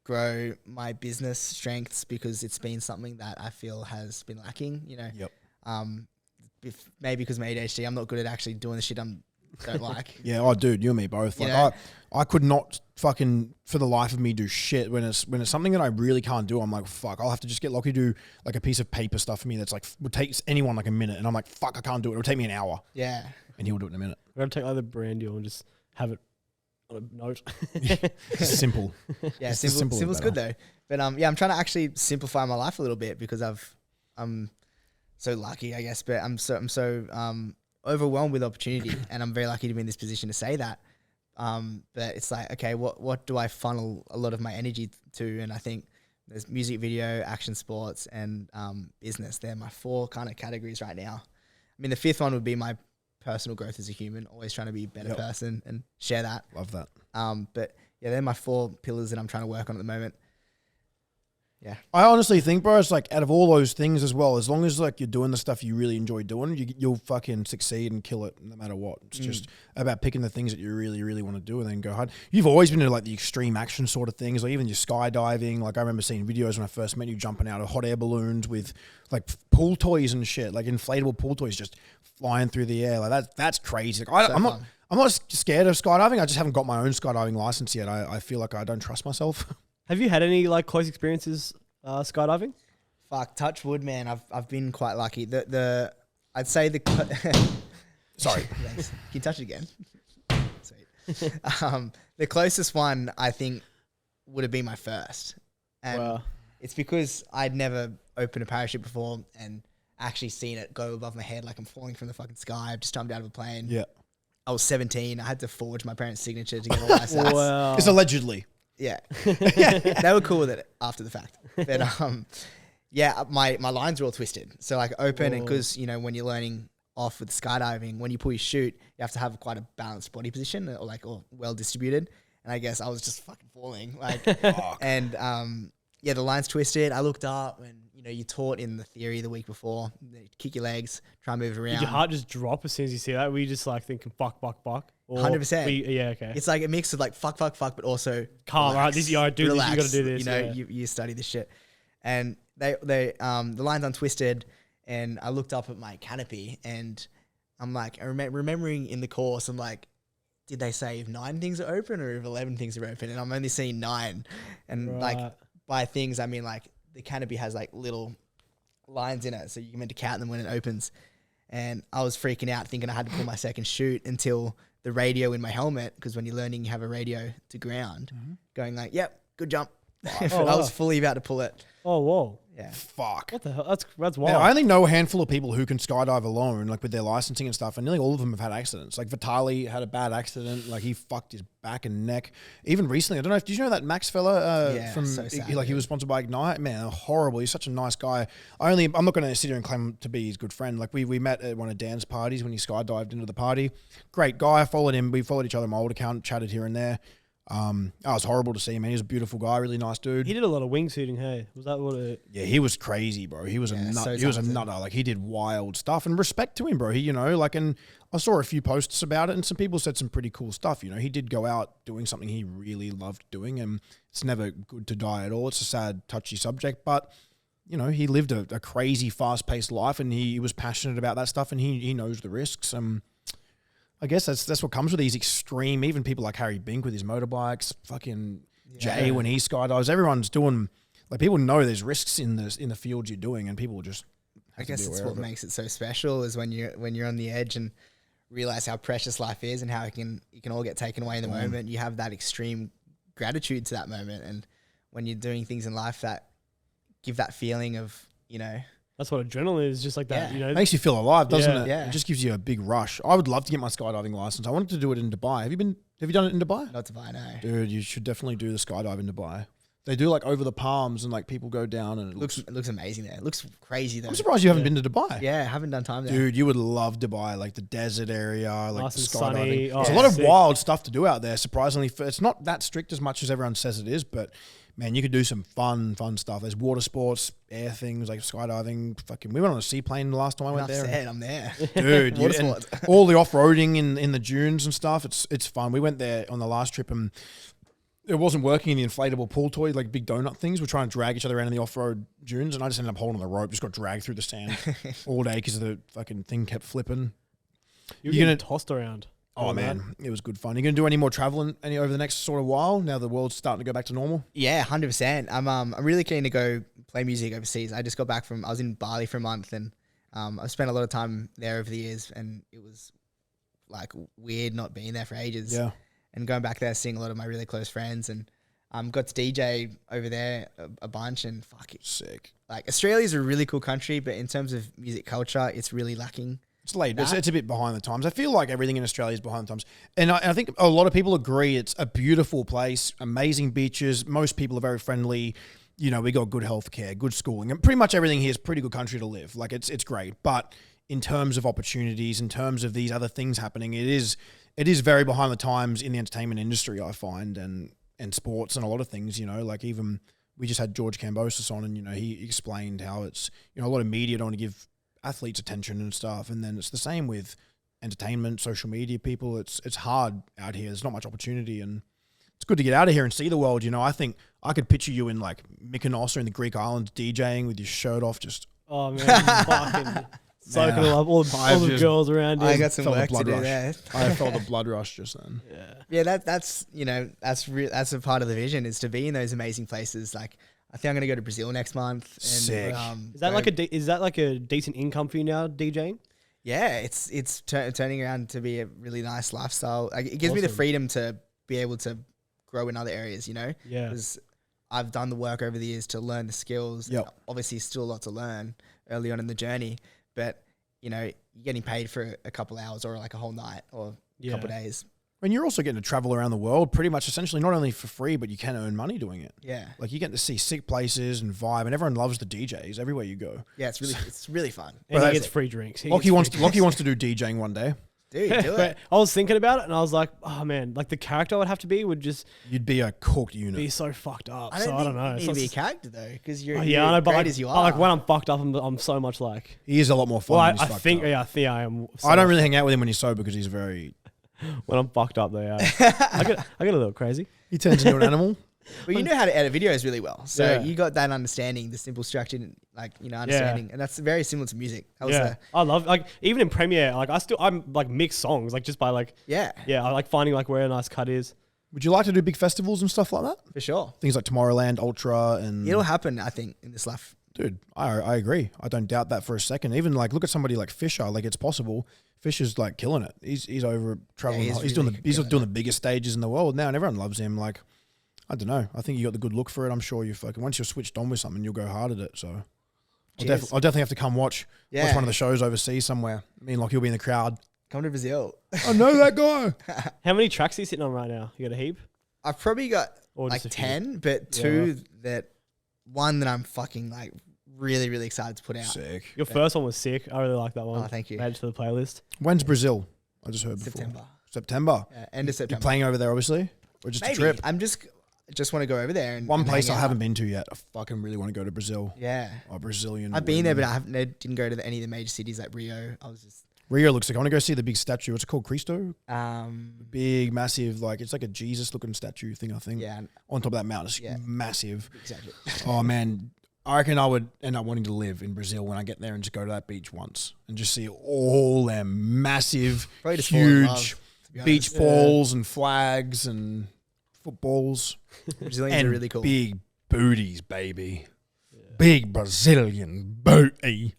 grow my business strengths because it's been something that I feel has been lacking. Yep. Maybe because of my ADHD, I'm not good at actually doing the shit I don't like. Yeah, oh, dude, you and me both. Like, I could not fucking for the life of me do shit when it's something that I really can't do. I'm like, fuck, I'll have to just get Lockie to do like a piece of paper stuff for me that's like would take anyone like a minute, and I'm like, fuck, I can't do it. It'll take me an hour. Yeah, and he'll do it in a minute. We're going to take like the brand deal and just have it on a note. Simple. Yeah, It's just simple's good though. But I'm trying to actually simplify my life a little bit because I'm so lucky, I guess. But I'm so overwhelmed with opportunity, and I'm very lucky to be in this position to say that. But it's like, okay, what do I funnel a lot of my energy to? And I think there's music video, action sports, and business. They're my 4 kind of categories right now. I mean, the 5th one would be my personal growth as a human, always trying to be a better person and share that. Love that. But yeah, they're my 4 pillars that I'm trying to work on at the moment. Yeah. I honestly think, bro, it's like out of all those things as well, as long as like you're doing the stuff you really enjoy doing, you'll fucking succeed and kill it no matter what. It's just about picking the things that you really, really want to do and then go hard. You've always been into like the extreme action sort of things, like even your skydiving. Like I remember seeing videos when I first met you jumping out of hot air balloons with like pool toys and shit, like inflatable pool toys just flying through the air. Like that's crazy. Like I'm not scared of skydiving. I just haven't got my own skydiving license yet. I feel like I don't trust myself. Have you had any like close experiences skydiving? Fuck, touch wood, man. I've been quite lucky. I'd say sorry. Thanks. Can you touch it again? Sweet. The closest one I think would have been my first. And it's because I'd never opened a parachute before and actually seen it go above my head like I'm falling from the fucking sky. I've just jumped out of a plane. Yeah. I was 17. I had to forge my parents' signature to get all my sats. Wow. It's allegedly. Yeah. They were cool with it after the fact. But my lines were all twisted. So like open, and because, you know, when you're learning off with skydiving, when you pull your chute, you have to have quite a balanced body position or well distributed. And I guess I was just fucking falling. Like and the line's twisted. I looked up and, you know, you taught in the theory the week before, kick your legs, try and move it around. Did your heart just drop as soon as you see that? Were you just like thinking fuck? Or 100%. Yeah, okay. It's like a mix of like fuck, but also calm. relax, All right, this, you gotta do this. You know, you study this shit. And the line's untwisted, and I looked up at my canopy, and I'm like, remembering in the course, I'm like, did they say if 9 things are open or if 11 things are open? And I'm only seeing 9. And like by things, I mean like the canopy has like little lines in it, so you're meant to count them when it opens. And I was freaking out thinking I had to pull my second chute until the radio in my helmet, because when you're learning, you have a radio to ground, going like, yep, good jump. I was fully about to pull it. Oh, whoa. Yeah. Fuck. What the hell? That's wild. Yeah, I only know a handful of people who can skydive alone, like with their licensing and stuff, and nearly all of them have had accidents. Like Vitaly had a bad accident, like he fucked his back and neck. Even recently, I don't know, did you know that Max fella so sad, he was sponsored by Ignite? Man, horrible. He's such a nice guy. I'm not going to sit here and claim to be his good friend. Like we met at one of Dan's parties when he skydived into the party. Great guy. I followed him. We followed each other on my old account, chatted here and there. That was horrible to see him, man. He was a beautiful guy, really nice dude. He did a lot of wingsuiting, hey? Was that what it... Yeah, he was crazy, bro. He was a nut. He was a nutter. Like, he did wild stuff. And respect to him, bro. He, you know, like, and I saw a few posts about it, and some people said some pretty cool stuff. You know, he did go out doing something he really loved doing, and it's never good to die at all. It's a sad, touchy subject, but, you know, he lived a crazy, fast-paced life, and he was passionate about that stuff, and he knows the risks. I guess that's what comes with these extreme, even people like Harry Bink with his motorbikes, fucking Jay when he skydives, everyone's doing, like, people know there's risks in the field you're doing, and people just I guess that's what makes it so special, is when you're on the edge and realize how precious life is and how it can all get taken away in the moment. You have that extreme gratitude to that moment, and when you're doing things in life that give that feeling of, you know, that's what adrenaline is, just like that, you know. It makes you feel alive, doesn't it? Yeah. It just gives you a big rush. I would love to get my skydiving license. I wanted to do it in Dubai. Have you done it in Dubai? Not Dubai, no. Dude, you should definitely do the skydive in Dubai. They do like over the palms, and like people go down, and it looks amazing there. It looks crazy though. I'm surprised you haven't been to Dubai. Yeah, I haven't done time there. Dude, you would love Dubai, like the desert area, like nice the and skydiving. sunny. There's a lot of wild stuff to do out there, surprisingly. It's not that strict as much as everyone says it is, but man, you could do some fun stuff. There's water sports, air things like skydiving. Fucking, we went on a seaplane the last time I went there. I'm there. Dude, Water sports. All the off-roading in the dunes and stuff. It's fun. We went there on the last trip, and it wasn't working in the inflatable pool toy, like big donut things. We're trying to drag each other around in the off-road dunes, and I just ended up holding the rope, just got dragged through the sand all day because the fucking thing kept flipping. You're getting tossed around. Oh man, it was good fun. You gonna do any more traveling over the next sort of while? Now the world's starting to go back to normal. Yeah, 100%. I'm really keen to go play music overseas. I just got back I was in Bali for a month, and I've spent a lot of time there over the years, and it was like weird not being there for ages. Yeah. And going back there, seeing a lot of my really close friends, and got to DJ over there a bunch, and fuck it, sick. Like, Australia's a really cool country, but in terms of music culture, it's really lacking. It's late. It's a bit behind the times. I feel like everything in Australia is behind the times. And I think a lot of people agree it's a beautiful place, amazing beaches. Most people are very friendly. You know, we got good healthcare, good schooling, and pretty much everything here is a pretty good country to live. Like, it's great. But in terms of opportunities, in terms of these other things happening, it is very behind the times in the entertainment industry, I find, and sports and a lot of things, you know, like even we just had George Kambosos on, and he explained how it's a lot of media don't want to give athletes attention and stuff, and then it's the same with entertainment, social media people. It's hard out here. There's not much opportunity, and it's good to get out of here and see the world. I think I could picture you in like Mykonos or in the Greek islands DJing with your shirt off, just Oh man, fucking soaking it up. All the girls around you. I got some felt the work to blood do rush. there. I felt the blood rush just then. Yeah, that's that's a part of the vision, is to be in those amazing places. Like, I think I'm gonna go to Brazil next month. And, Sick. Is that like a decent income for you now, DJing? Yeah, it's turning around to be a really nice lifestyle. Like, it gives me the Awesome. freedom to be able to grow in other areas. Yeah. Because I've done the work over the years to learn the skills. Yep. Obviously, still a lot to learn early on in the journey, but you're getting paid for a couple hours or like a whole night or a couple days. And you're also getting to travel around the world pretty much essentially not only for free, but you can earn money doing it. Yeah. Like you get to see sick places and vibe, and everyone loves the DJs everywhere you go. Yeah, it's really fun. And But he gets free drinks. Lockie wants to do DJing one day. Dude, do But it. I was thinking about it, and I was like, oh man, like the character I would have to be would just You'd be a cooked unit. be so fucked up. I So don't I think don't know. you need to be a character though, because you're, Oh, you're I know, but great like, as you but are. like when I'm fucked up, I'm so much like. He is a lot more fun. Well, when he's I fucked think up. I am. So I don't really hang out with him when he's sober because he's very. When I'm fucked up, though, yeah. I get a little crazy. He turns into an animal. But you know how to edit videos really well, so Yeah. you got that understanding, the simple structure, understanding, and that's very similar to music. That was Yeah, I love like even in Premiere, like I'm like mix songs, like just by like yeah, I like finding like where a nice cut is. Would you like to do big festivals and stuff like that? for sure. Things like Tomorrowland, Ultra, and It'll happen, I think, in this life. dude, I agree. I don't doubt that for a second. Even like look at somebody like Fisher. Like it's possible. Fisher's like killing it. He's over traveling. he's he's really doing killing the biggest stages in the world now, and everyone loves him. Like I don't know. I think you got the good look for it. I'm sure you fucking once you're switched on with something, you'll go hard at it. So I'll Cheers. definitely have to come watch Yeah. one of the shows overseas somewhere. Me and Lockie will be in the crowd. Come to Brazil. I know that guy. How many tracks are you sitting on right now? You got a heap? I've probably got Or like just a few? 10, but two that one that I'm fucking like really, really excited to put out. Sick. Your first one was sick. I really like that one. Oh, thank you. Add it to the playlist. When's Brazil? I just heard before. September. September. End of You're September. playing over there, obviously, or just Maybe. a trip. I'm just want to go over there and One and place I hang out. haven't been to yet. I fucking really want to go to Brazil. Yeah. Oh, Brazilian. I've been there, but women. I didn't go to any of the major cities like Rio. I was just Rio looks like I want to go see the big statue. What's it called? Cristo? um Big, massive, like it's like a Jesus-looking statue thing. I think. yeah, On top of that mountain, it's Yeah. massive. exactly. Oh man, I reckon I would end up wanting to live in Brazil when I get there and just go to that beach once and just see all them massive, Probably just fall in love, huge to be beach honest. balls and flags and footballs Brazilians and are really cool. big booties, baby. Big Brazilian booty.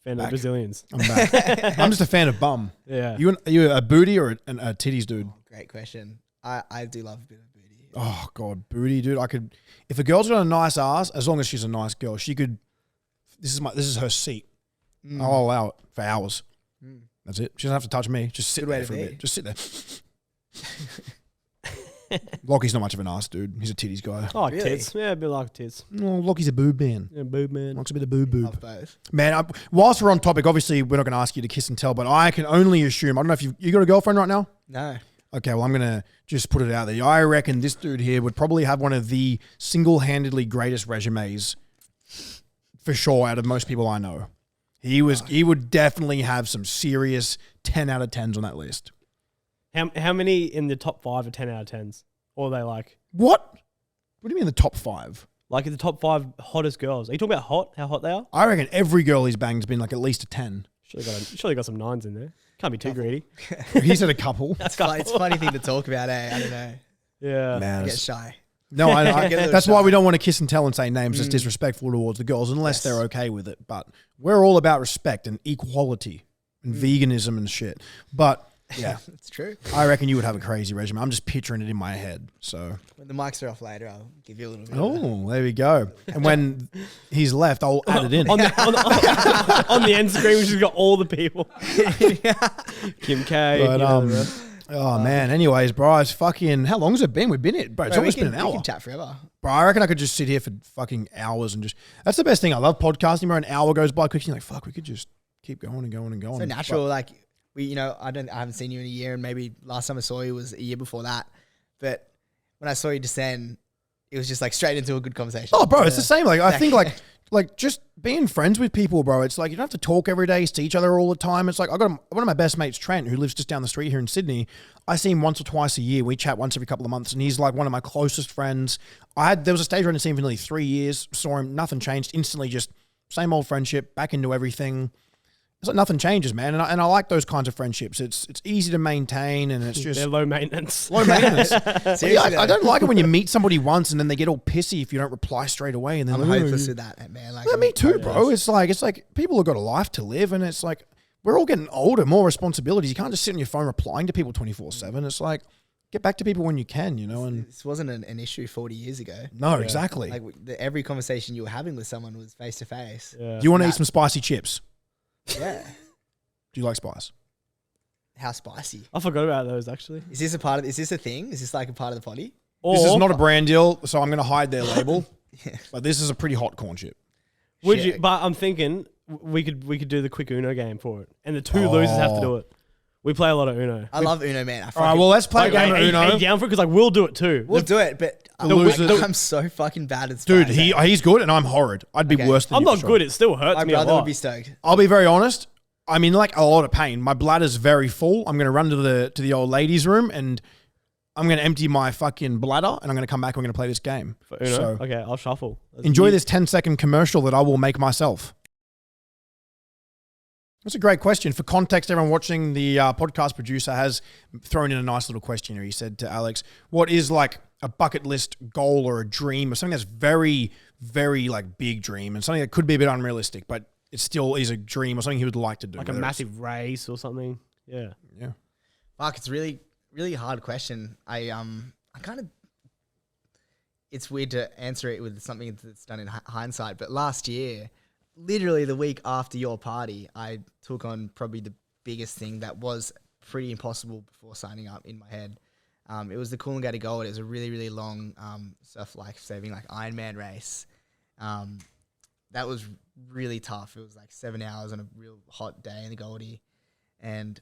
Fan of Back. Brazilians. I'm back. I'm just a fan of bum. Yeah. Are you a booty or a titties dude? Great question. I do love a bit of booty. Oh god, booty dude. I could, if a girl's got a nice ass, as long as she's a nice girl, she could. This is her seat. Mm. I'll allow it for hours. Mm. That's it. She doesn't have to touch me. Just sit Good way there to for a be. bit. Just sit there. Lockie's not much of an ass dude. He's a titties guy. I like Really? tits. Yeah, a bit like tits. Oh, Lockie's a boob man. Yeah, boob man. Likes a bit of boob boob. Love both. Man, whilst we're on topic, obviously we're not going to ask you to kiss and tell, but I can only assume. I don't know if you got a girlfriend right now. No. Okay, well, I'm going to just put it out there. I reckon this dude here would probably have one of the single-handedly greatest resumes for sure out of most people I know. He would definitely have some serious 10 out of 10s on that list. How many in the top 5 are 10 out of 10s? Or are they like What? What do you mean the top 5? in the top 5 hottest girls? Are you talking about hot? How hot they are? I reckon every girl he's banged's been like at least a 10. Surely got some 9s in there. Can't be too greedy. He said a couple. It's a funny thing to talk about, eh? I don't know. Yeah. Man, I get it's- shy. no, I Get a little that's why shy. we don't want to kiss and tell and say names. It's disrespectful towards the girls unless Yes. they're okay with it. But we're all about respect and equality and veganism and shit. But yeah, It's true. I reckon you would have a crazy regimen. I'm just picturing it in my head. So, When the mics are off later, I'll give you a little bit. oh, there we go. And when he's left, I'll add it in. on the end screen, which has got all the people. Kim K. But, the rest. oh man. Anyways, bro, it's fucking. How long has it been? We've been it, bro. It's Bro, almost been an we hour. can chat forever. Bro, I reckon I could just sit here for fucking hours and just. That's the best thing. I love podcasting. Where an hour goes by quick, you're like, fuck, we could just keep going and going and going. So natural, like I haven't seen you in a year, and maybe last time I saw you was a year before that. But when I saw you descend, it was just like straight into a good conversation. Oh, bro, it's the same. Like, I think like just being friends with people, bro. It's like you don't have to talk every day, see each other all the time. It's like I got one of my best mates, Trent, who lives just down the street here in Sydney. I see him once or twice a year. We chat once every couple of months, and he's like one of my closest friends. There was a stage where I didn't see him for nearly 3 years. Saw him, nothing changed. Instantly, just same old friendship, back into everything. It's like nothing changes, man. And I like those kinds of friendships. It's easy to maintain, and it's just They're low maintenance. low maintenance. Seriously, I don't like it when you meet somebody once and then they get all pissy if you don't reply straight away. And then I'm hopeless with that, man. Like, yeah, me too, bro. It's like people have got a life to live, and it's like we're all getting older, more responsibilities. You can't just sit on your phone replying to people 24/7. It's like get back to people when you can, you know. And this wasn't an issue 40 years ago. no, exactly. Like every conversation you were having with someone was face to face. Do you want to eat some spicy chips? Yeah. Do you like spice? How spicy? I forgot about those actually. Is this a thing? Is this like a part of the potty? This is not a brand deal, so I'm going to hide their label. Yeah. But this is a pretty hot corn chip. Would Shit. you? But I'm thinking we could do the quick Uno game for it, and the two losers have to do it. We play a lot of Uno. I love Uno, man. All right, well, let's play a game of Are Uno. you down for it? Because like we'll do it too. We'll do it, but I'm so fucking bad at Dude, spice. he's good, and I'm horrid. I'd be Okay. worse than I'm you not for good. sure. It still hurts My me a brother lot. would be stoked. I'll be very honest. I'm in like a lot of pain. My bladder's very full. I'm going to run to the old ladies' room, and I'm going to empty my fucking bladder, and I'm going to come back. And we're going to play this game. For Uno? So Okay, I'll shuffle. enjoy this 10-second commercial that I will make myself. That's a great question. For context, everyone watching, the podcast producer has thrown in a nice little question here. He said to Alex, what is like a bucket list goal or a dream or something that's very, very like big dream and something that could be a bit unrealistic, but it still is a dream or something he would like to do. Like a massive race or something. Yeah. Yeah. Fuck, it's really, really hard question. I kind of, it's weird to answer it with something that's done in hindsight, but last year, literally the week after your party, I took on probably the biggest thing that was pretty impossible before signing up in my head. It was the Coolangatta Gold. It was a really, really long surf life-saving like Ironman race. That was really tough. It was like 7 hours on a real hot day in the Goldie. And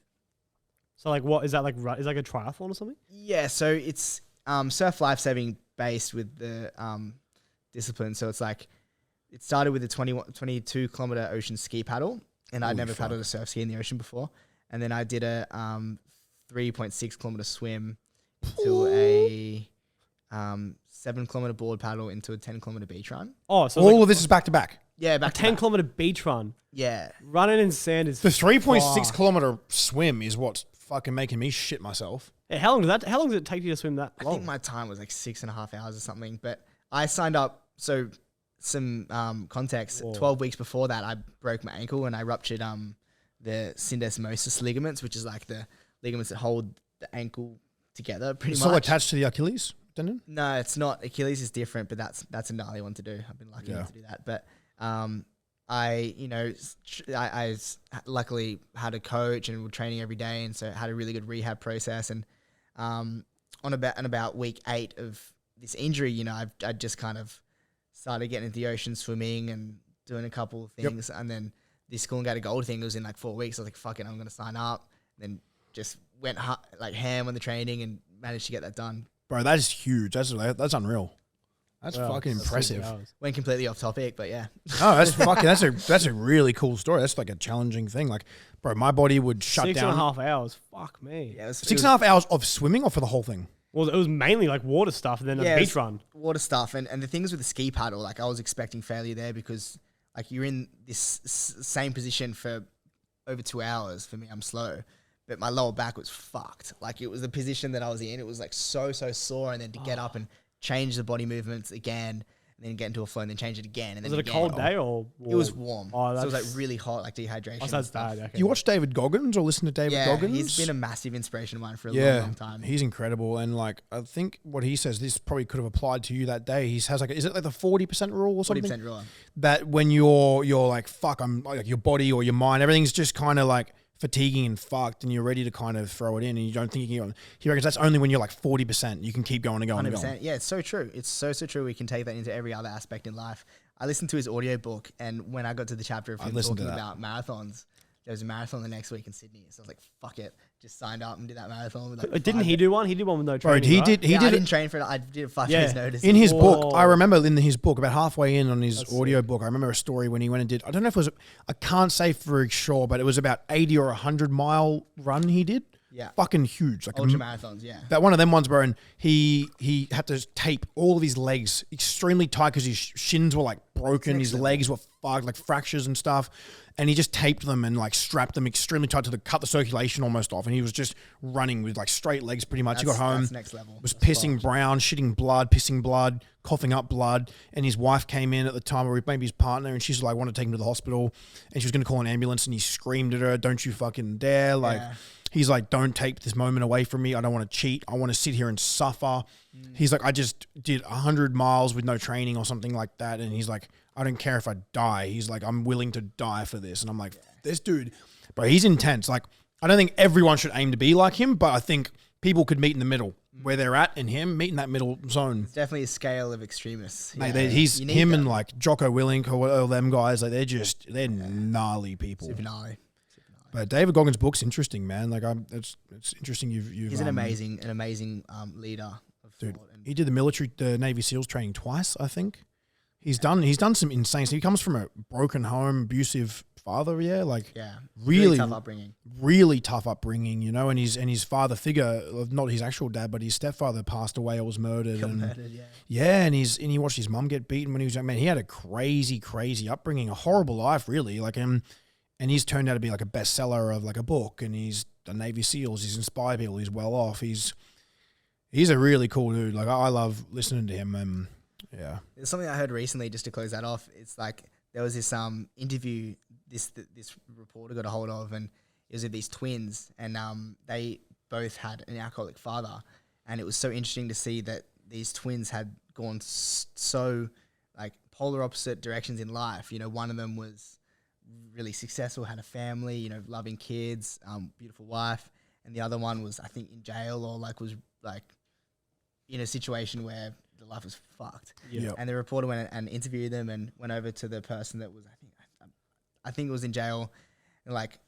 So like what is that like? Is that like a triathlon or something? yeah, so it's surf life-saving based with the discipline. So it's like, it started with a 22 kilometer ocean ski paddle, and I'd never paddled a surf ski in the ocean before. And then I did a 3.6 kilometer swim to a 7 kilometer board paddle into a 10 kilometer beach run. Oh, so All of this is back to back. Yeah, a back to 10 back. kilometer beach run. Yeah. Running in sand is The 3.6 fuck. kilometer swim is what's fucking making me shit myself. Hey, how long does it take you to swim that I long? think my time was like 6.5 hours or something, but I signed up. So some context, Whoa. 12 weeks before that, I broke my ankle and I ruptured the syndesmosis ligaments, which is like the ligaments that hold the ankle together pretty It's much. all attached to the Achilles tendon. No, it's not. Achilles is different, but that's a gnarly one to do. I've been lucky enough to do that. But I luckily had a coach and were training every day, and so had a really good rehab process. And on about week 8 of this injury, I just kind of started getting into the ocean, swimming and doing a couple of things. And then this Coolangatta Gold thing was in like 4 weeks. I was like, fuck it, I'm going to sign up. And then just went like ham on the training and managed to get that done. Bro, that is huge. That's unreal. That's Wow, fucking that's impressive. 6 hours. Went completely off topic, but yeah. No, that's a really cool story. That's like a challenging thing. Like, bro, my body would shut 6.5 down. hours. Fuck me. Yeah, it was, 6.5 hours of swimming or for the whole thing? Well, it was mainly like water stuff and then Yeah, a it beach was run. water stuff. And the things with the ski paddle, like I was expecting failure there because like you're in this same position for over 2 hours. For me, I'm slow. But my lower back was fucked. Like it was the position that I was in. It was like so sore. And then to get up and change the body movements again, and then get into a flow and then change it again. And Was then it a again. cold day or warm? It was warm. Oh, so it was that's- like really hot, like dehydration. Oh, and so that's stuff. bad. Okay. Do you watch David Goggins or listen to David Yeah, Goggins? he's been a massive inspiration of mine for a yeah, long time. he's incredible. And like, I think what he says, this probably could have applied to you that day. He has like, is it like the 40% rule or something? 40% raw. That when you're like, fuck, I'm like your body or your mind, everything's just kind of like fatiguing and fucked and you're ready to kind of throw it in and you don't think you can. He reckons that's only when you're like 40%. You can keep going and going and 100%. going. Yeah, it's so true. It's so true. We can take that into every other aspect in life. I listened to his audiobook, and when I got to the chapter of him listened talking to that. about marathons, there was a marathon the next week in Sydney. So I was like, fuck it. Just signed up and did that marathon. With like Didn't he do one? He did one with no training, Bro, he right? did. He I did. didn't train for it. I did it 5 days notice. In his book, I Whoa. remember in his book, about halfway in on his That's audio book, I remember a story when he went and did, I don't know if it was, I can't say for sure, but it was about 80 or 100 mile run he did. Yeah. Fucking huge. Like Ultra marathons, yeah. that one of them ones, bro, and he had to tape all of his legs extremely tight because his shins were like broken, his legs were fucked, like fractures and stuff, and he just taped them and like strapped them extremely tight to cut the circulation almost off, and he was just running with like straight legs pretty much. He got home, That's next level. was pissing brown, shitting blood, pissing blood, coughing up blood, and his wife came in at the time, or maybe his partner, and she's like, wanted to take him to the hospital, and she was going to call an ambulance, and he screamed at her, "Don't you fucking dare!" Like. Yeah. He's like, don't take this moment away from me. I don't want to cheat. I want to sit here and suffer. He's like, I just did 100 miles with no training or something like that. And he's like, I don't care if I die. He's like, I'm willing to die for this. And I'm like, this dude, bro, he's intense. Like, I don't think everyone should aim to be like him, but I think people could meet in the middle where they're at, and him meet in that middle zone. It's definitely a scale of extremists. Mate, Yeah. he's You need him that. and like Jocko Willink or all them guys. Like they're gnarly people. Super gnarly. But David Goggins' book's interesting, man. Like it's interesting. You've He's an amazing leader of dude. thought. And He did the Navy SEALs training twice, I think. He's done some insane stuff. He comes from a broken home, abusive father, like yeah, really tough upbringing. really tough upbringing, and his father figure, not his actual dad, but his stepfather passed away or was murdered. Got And murdered, yeah. yeah, and he watched his mum get beaten when he was young. Man, he had a crazy upbringing, a horrible life, really. Like and he's turned out to be like a bestseller of like a book, and he's done Navy SEALs, he's inspired people, he's well off. He's a really cool dude. Like I love listening to him. Yeah. There's something I heard recently, just to close that off. It's like there was this interview this reporter got a hold of, and it was with these twins, and they both had an alcoholic father, and it was so interesting to see that these twins had gone so like polar opposite directions in life. One of them was really successful, had a family, loving kids, beautiful wife, and the other one was, I think, in jail or was in a situation where the life was fucked. Yeah. Yep. And the reporter went and interviewed them and went over to the person that was, I think it was in jail, and like,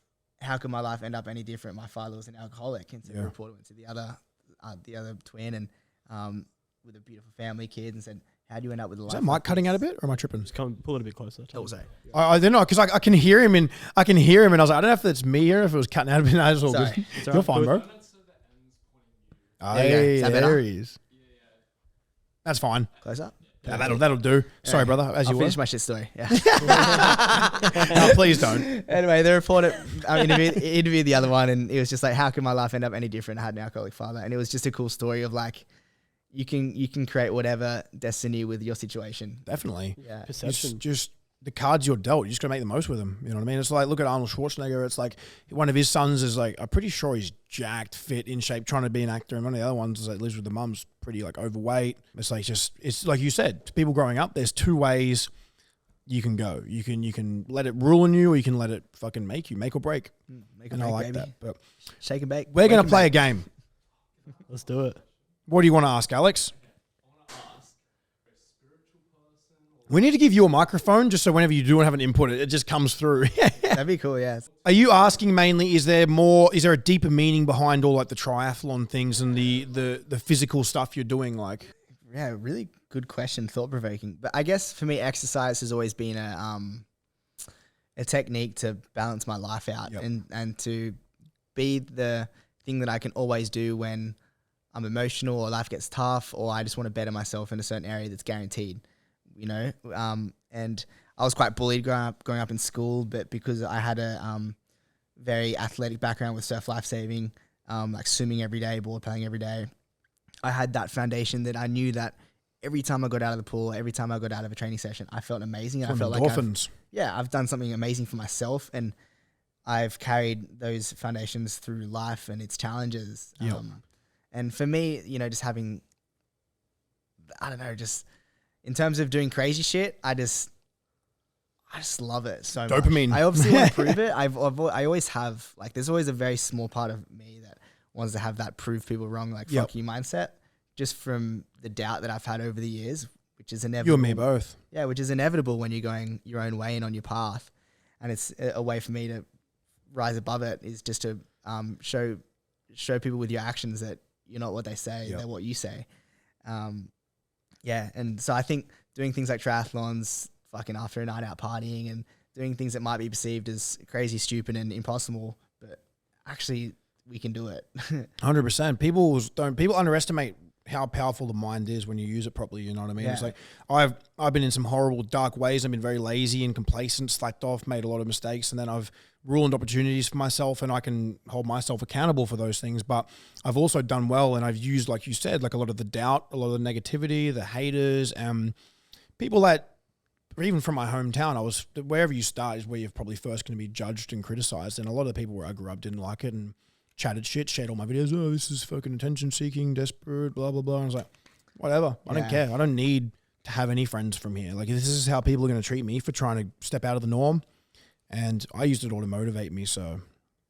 how could my life end up any different? My father was an alcoholic, and so the reporter went to the other twin and with a beautiful family, kids, and said, "How do you end up with a life?" Is that mic cutting out a bit, or am I tripping? Just pull it a bit closer. Oh, sorry. I don't know, because I can hear him, and I was like, I don't know if it's me or if it was cutting out a bit. No, it's all Sorry. good. It's You're alright, fine, good. bro. There you go. Is that there better? he is. That's fine. Close up. Yeah, that'll do. Sorry, brother. As I'll you were. finish my shit story. Yeah. No, please don't. Anyway, the reporter interviewed the other one, and it was just like, how can my life end up any different? I had an alcoholic father, and it was just a cool story of like, you can create whatever destiny with your situation. Definitely. Yeah. Perception. It's just the cards you're dealt. You just got to make the most with them. You know what I mean? It's like, look at Arnold Schwarzenegger. It's like one of his sons is like, I'm pretty sure he's jacked, fit, in shape, trying to be an actor. And one of the other ones is like lives with the mum's pretty like overweight. It's like it's like you said, people growing up, there's two ways you can go. You can let it ruin you, or you can let it fucking make or break. Make a And I break, like baby. that. But Shake and bake. we're going Wake to and play a bake. game. Let's do it. What do you want to ask, Alex? We need to give you a microphone just so whenever you do have an input, it just comes through. That'd be cool, yeah. Are you asking mainly, is there a deeper meaning behind all like the triathlon things and the physical stuff you're doing? Like, Yeah, really good question, thought-provoking. But I guess for me, exercise has always been a technique to balance my life out. Yep. and to be the thing that I can always do when I'm emotional or life gets tough, or I just want to better myself in a certain area that's guaranteed. And I was quite bullied growing up in school, but because I had a very athletic background with surf lifesaving, like swimming every day, board paddling every day, I had that foundation that I knew that every time I got out of the pool, every time I got out of a training session, I felt amazing. And I felt like I've done something amazing for myself, and I've carried those foundations through life and its challenges. Yep. And for me, just having, I don't know, just in terms of doing crazy shit, I just love it so much. Dopamine. I obviously want to prove it. I always have, like, there's always a very small part of me that wants to have that prove people wrong, like fuck you mindset, just from the doubt that I've had over the years, which is inevitable. you and me both. Yeah, which is inevitable when you're going your own way and on your path. And it's a way for me to rise above it is just to show people with your actions that you're not what they say, they're what you say. And so I think doing things like triathlons, fucking after a night out partying, and doing things that might be perceived as crazy, stupid, and impossible, but actually we can do it. 100%. People underestimate how powerful the mind is when you use it properly. You know what I mean? Yeah. It's like I've been in some horrible, dark ways. I've been very lazy and complacent, slacked off, made a lot of mistakes, and then I've ruined opportunities for myself, and I can hold myself accountable for those things. But I've also done well, and I've used, like you said, like a lot of the doubt, a lot of the negativity, the haters, people that, even from my hometown, wherever you start is where you're probably first going to be judged and criticized. And a lot of the people where I grew up didn't like it and chatted shit, shared all my videos. Oh, this is fucking attention seeking, desperate, blah, blah, blah. And I was like, whatever. I don't care. I don't need to have any friends from here. Like, this is how people are going to treat me for trying to step out of the norm. And I used it all to motivate me. So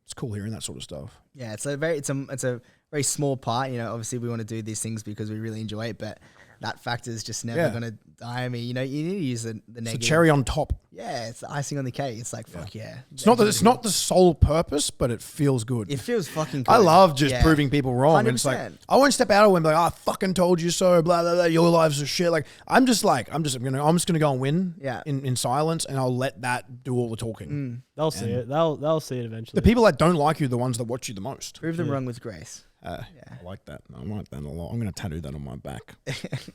it's cool hearing that sort of stuff. Yeah. It's a very small part, obviously we want to do these things because we really enjoy it, but that factor is just never going to die me. You need to use the negative. It's a cherry on top. Yeah, it's the icing on the cake. It's like, fuck yeah. It's not the sole purpose, but it feels good. It feels fucking good. I love just proving people wrong. 100%. And it's like, I won't step out of it and be like, I fucking told you so, blah, blah, blah, your lives are shit. Like, I'm just gonna go and win in silence, and I'll let that do all the talking. They'll see it. They'll see it eventually. The people that don't like you are the ones that watch you the most. Prove them wrong with grace. I like that. I like that a lot. I'm going to tattoo that on my back.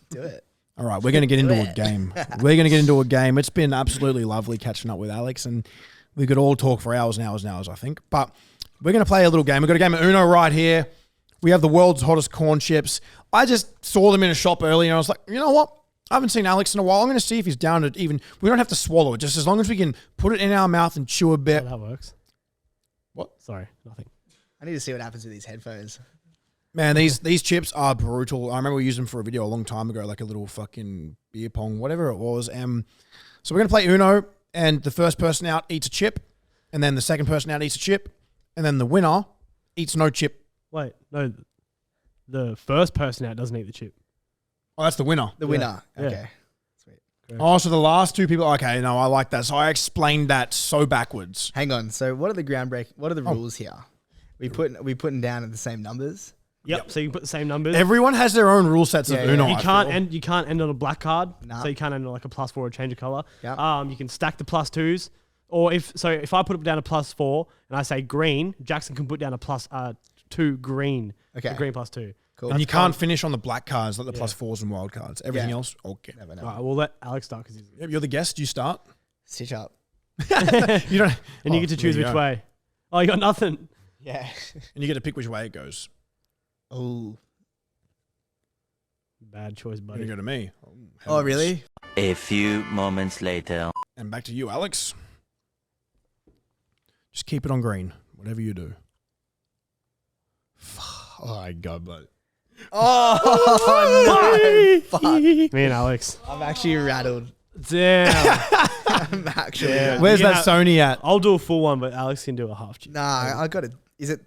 Do it. All right, we're going to get into a game. We're going to get into a game. It's been absolutely lovely catching up with Alex, and we could all talk for hours and hours and hours, I think. But we're going to play a little game. We've got a game of Uno right here. We have the world's hottest corn chips. I just saw them in a shop earlier, and I was like, you know what? I haven't seen Alex in a while. I'm going to see if he's down to even... We don't have to swallow it, just as long as we can put it in our mouth and chew a bit. Oh, that works. What? Sorry, nothing. I need to see what happens with these headphones. Man, these chips are brutal. I remember we used them for a video a long time ago, like a little fucking beer pong, whatever it was. So we're going to play Uno, and the first person out eats a chip, and then the second person out eats a chip, and then the winner eats no chip. Wait, no. The first person out doesn't eat the chip. Oh, that's the winner. The winner. Yeah. Okay. Sweet. Oh, so the last two people. Okay, no, I like that. So I explained that so backwards. Hang on. So what are the rules here? We putting down the same numbers? Yep. So you can put the same numbers. Everyone has their own rule sets of Uno. You can't end on a black card. Nah. So you can't end on like a +4 or change of color. Yep. You can stack the +2s. Or if I put down a +4 and I say green, Jackson can put down a +2 green. Okay. A green +2. Cool. And you can't finish on the black cards, like the +4s and wild cards. Everything else, okay. Never. All right, we'll let Alex start because You're the guest. You start. Stitch up. You don't. And you get to choose which way. Oh, you got nothing. Yeah. And you get to pick which way it goes. Oh. Bad choice, buddy. You go to me. Oh, really? A few moments later. And back to you, Alex. Just keep it on green, whatever you do. Oh my God, but oh no! Fuck. Me and Alex. I'm actually rattled. Damn. I'm actually. Yeah. where's You that know- Sony at? I'll do a full one, but Alex can do a half chip. Nah, I got it. Is it?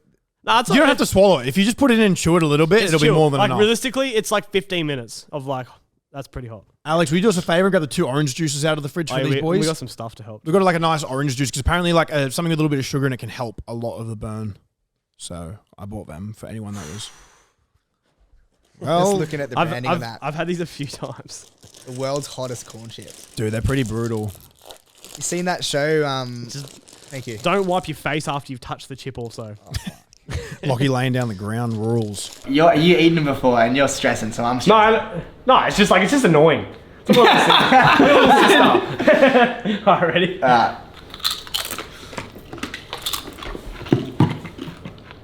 Nah, it's You don't have to swallow it. If you just put it in and chew it a little bit, it'll be more than enough. Realistically, it's like 15 minutes of like, that's pretty hot. Alex, will you do us a favor and grab the 2 orange juices out of the fridge for these boys? We got some stuff to help. We've got like a nice orange juice because apparently like something with a little bit of sugar in it can help a lot of the burn. So I bought them for anyone that was. Just Well, looking at the branding of that. I've had these a few times. The world's hottest corn chips. dude, they're pretty brutal. You seen that show? Thank you. Don't wipe your face after you've touched the chip also. Lockie laying down the ground rules. You eaten them before and you're stressing, so I'm stressing. No, it's just annoying. All right, ready? I'm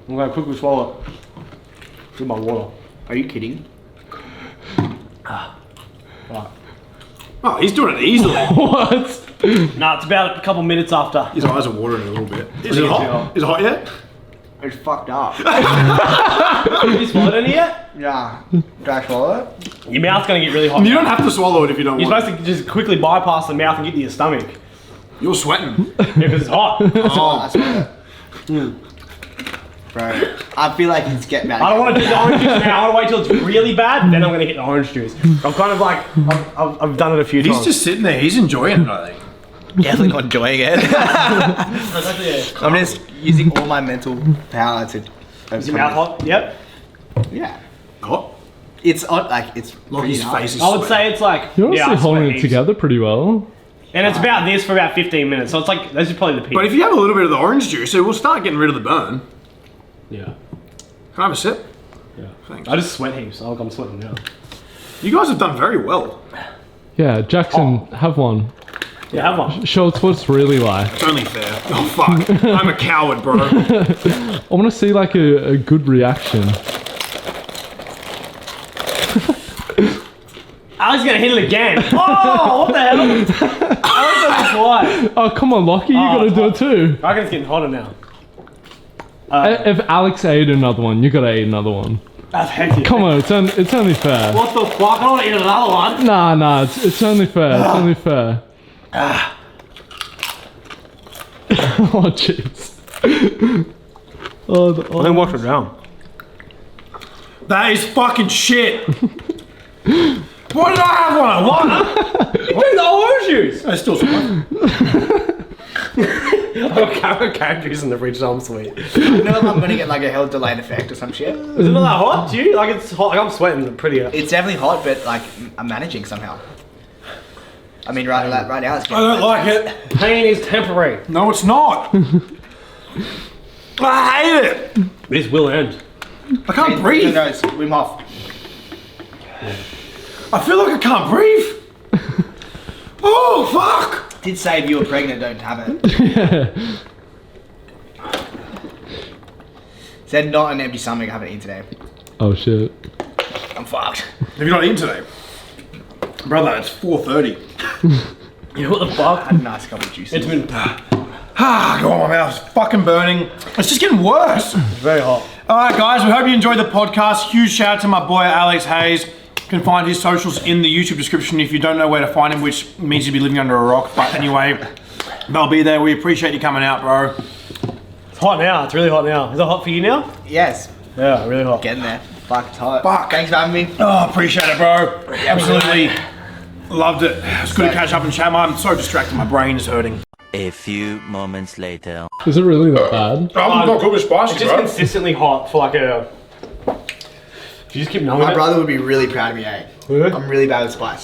going to quickly swallow it. With my water. Are you kidding? Right. Oh, he's doing it easily. What? Nah, it's about a couple minutes after. His eyes are watering a little bit. Is it hot? Is it hot yet? It's fucked up. Have you swallowed any yet? Yeah. Do I swallow it? Your mouth's going to get really hot. You don't have to swallow it if you don't You're want. supposed to just quickly bypass the mouth and get to your stomach. You're sweating. Yeah, because it's hot. I swallow it. Bro, I feel like it's getting bad. I don't want to do the orange juice now. I want to wait till it's really bad, then I'm going to hit the orange juice. I'm kind of like, I've done it a few times. He's just sitting there. He's enjoying it, I think. definitely not enjoying it. I'm just using all my mental power to. Is your mouth hot? Yep. Yeah. Hot. It's odd, like it's. Look, his face is I would say it's like. You're yeah, honestly I holding sweat it heaps. together pretty well. And it's about this for about 15 minutes. So it's like, this is probably the peak. But if you have a little bit of the orange juice, it will start getting rid of the burn. yeah. Can I have a sip? Yeah. Thanks. I just sweat heaps. I look, I'm sweating now. You guys have done very well. Yeah, Jackson, have one. Yeah, have one. Show us what it's really like. It's only fair. Oh fuck. I'm a coward, bro. I want to see like a good reaction. I was gonna hit it again. Oh, what the hell? I was quiet. Oh, come on, Lockie, you gotta do it too. I reckon it's getting hotter now. If Alex ate another one, you gotta eat another one. That's hectic. Come on, it's only fair. What the fuck? I don't want to eat another one. Nah, it's only fair. It's only fair. Oh, jeez. Oh, Then wash it down. That is fucking shit. Why did I have one? I want it. You drink the orange juice. It's still sweet. I've got carrot juice in the fridge, so I'm sweet. I know I'm gonna get like a hell delayed effect or some shit. Is it not that hot? Do you? Like it's hot. Like I'm sweating pretty. It's definitely hot, but like I'm managing somehow. I mean, right now it's. I don't like it. Pain is temporary. No, it's not. I hate it. This will end. I can't breathe. No, it's Wim Hof. I feel like I can't breathe. Oh, fuck. Did say if you were pregnant, don't have it. Said not an empty stomach. I haven't eaten today. Oh shit. I'm fucked. Have you not eaten today? Brother, it's 4:30. You know what the fuck? I had a nice couple of juices. It's been Ah, God, my mouth's fucking burning. It's just getting worse. very hot. All right, guys, we hope you enjoyed the podcast. Huge shout out to my boy, Alex Hayes. You can find his socials in the YouTube description if you don't know where to find him, which means you'd be living under a rock. But anyway, they'll be there. We appreciate you coming out, bro. It's hot now. It's really hot now. Is it hot for you now? Yes, Yeah, really hot. getting there. Fuck, it's hot. Fuck. Thanks for having me. Oh, appreciate it, bro. Absolutely loved it. It's good to catch up and chat. I'm so distracted. My brain is hurting. A few moments later. Is it really that bad? I'm not good with spicy, It's just consistently hot for like a. Do you just keep numbing My it? brother would be really proud of me, eh? Really? I'm really bad with spice.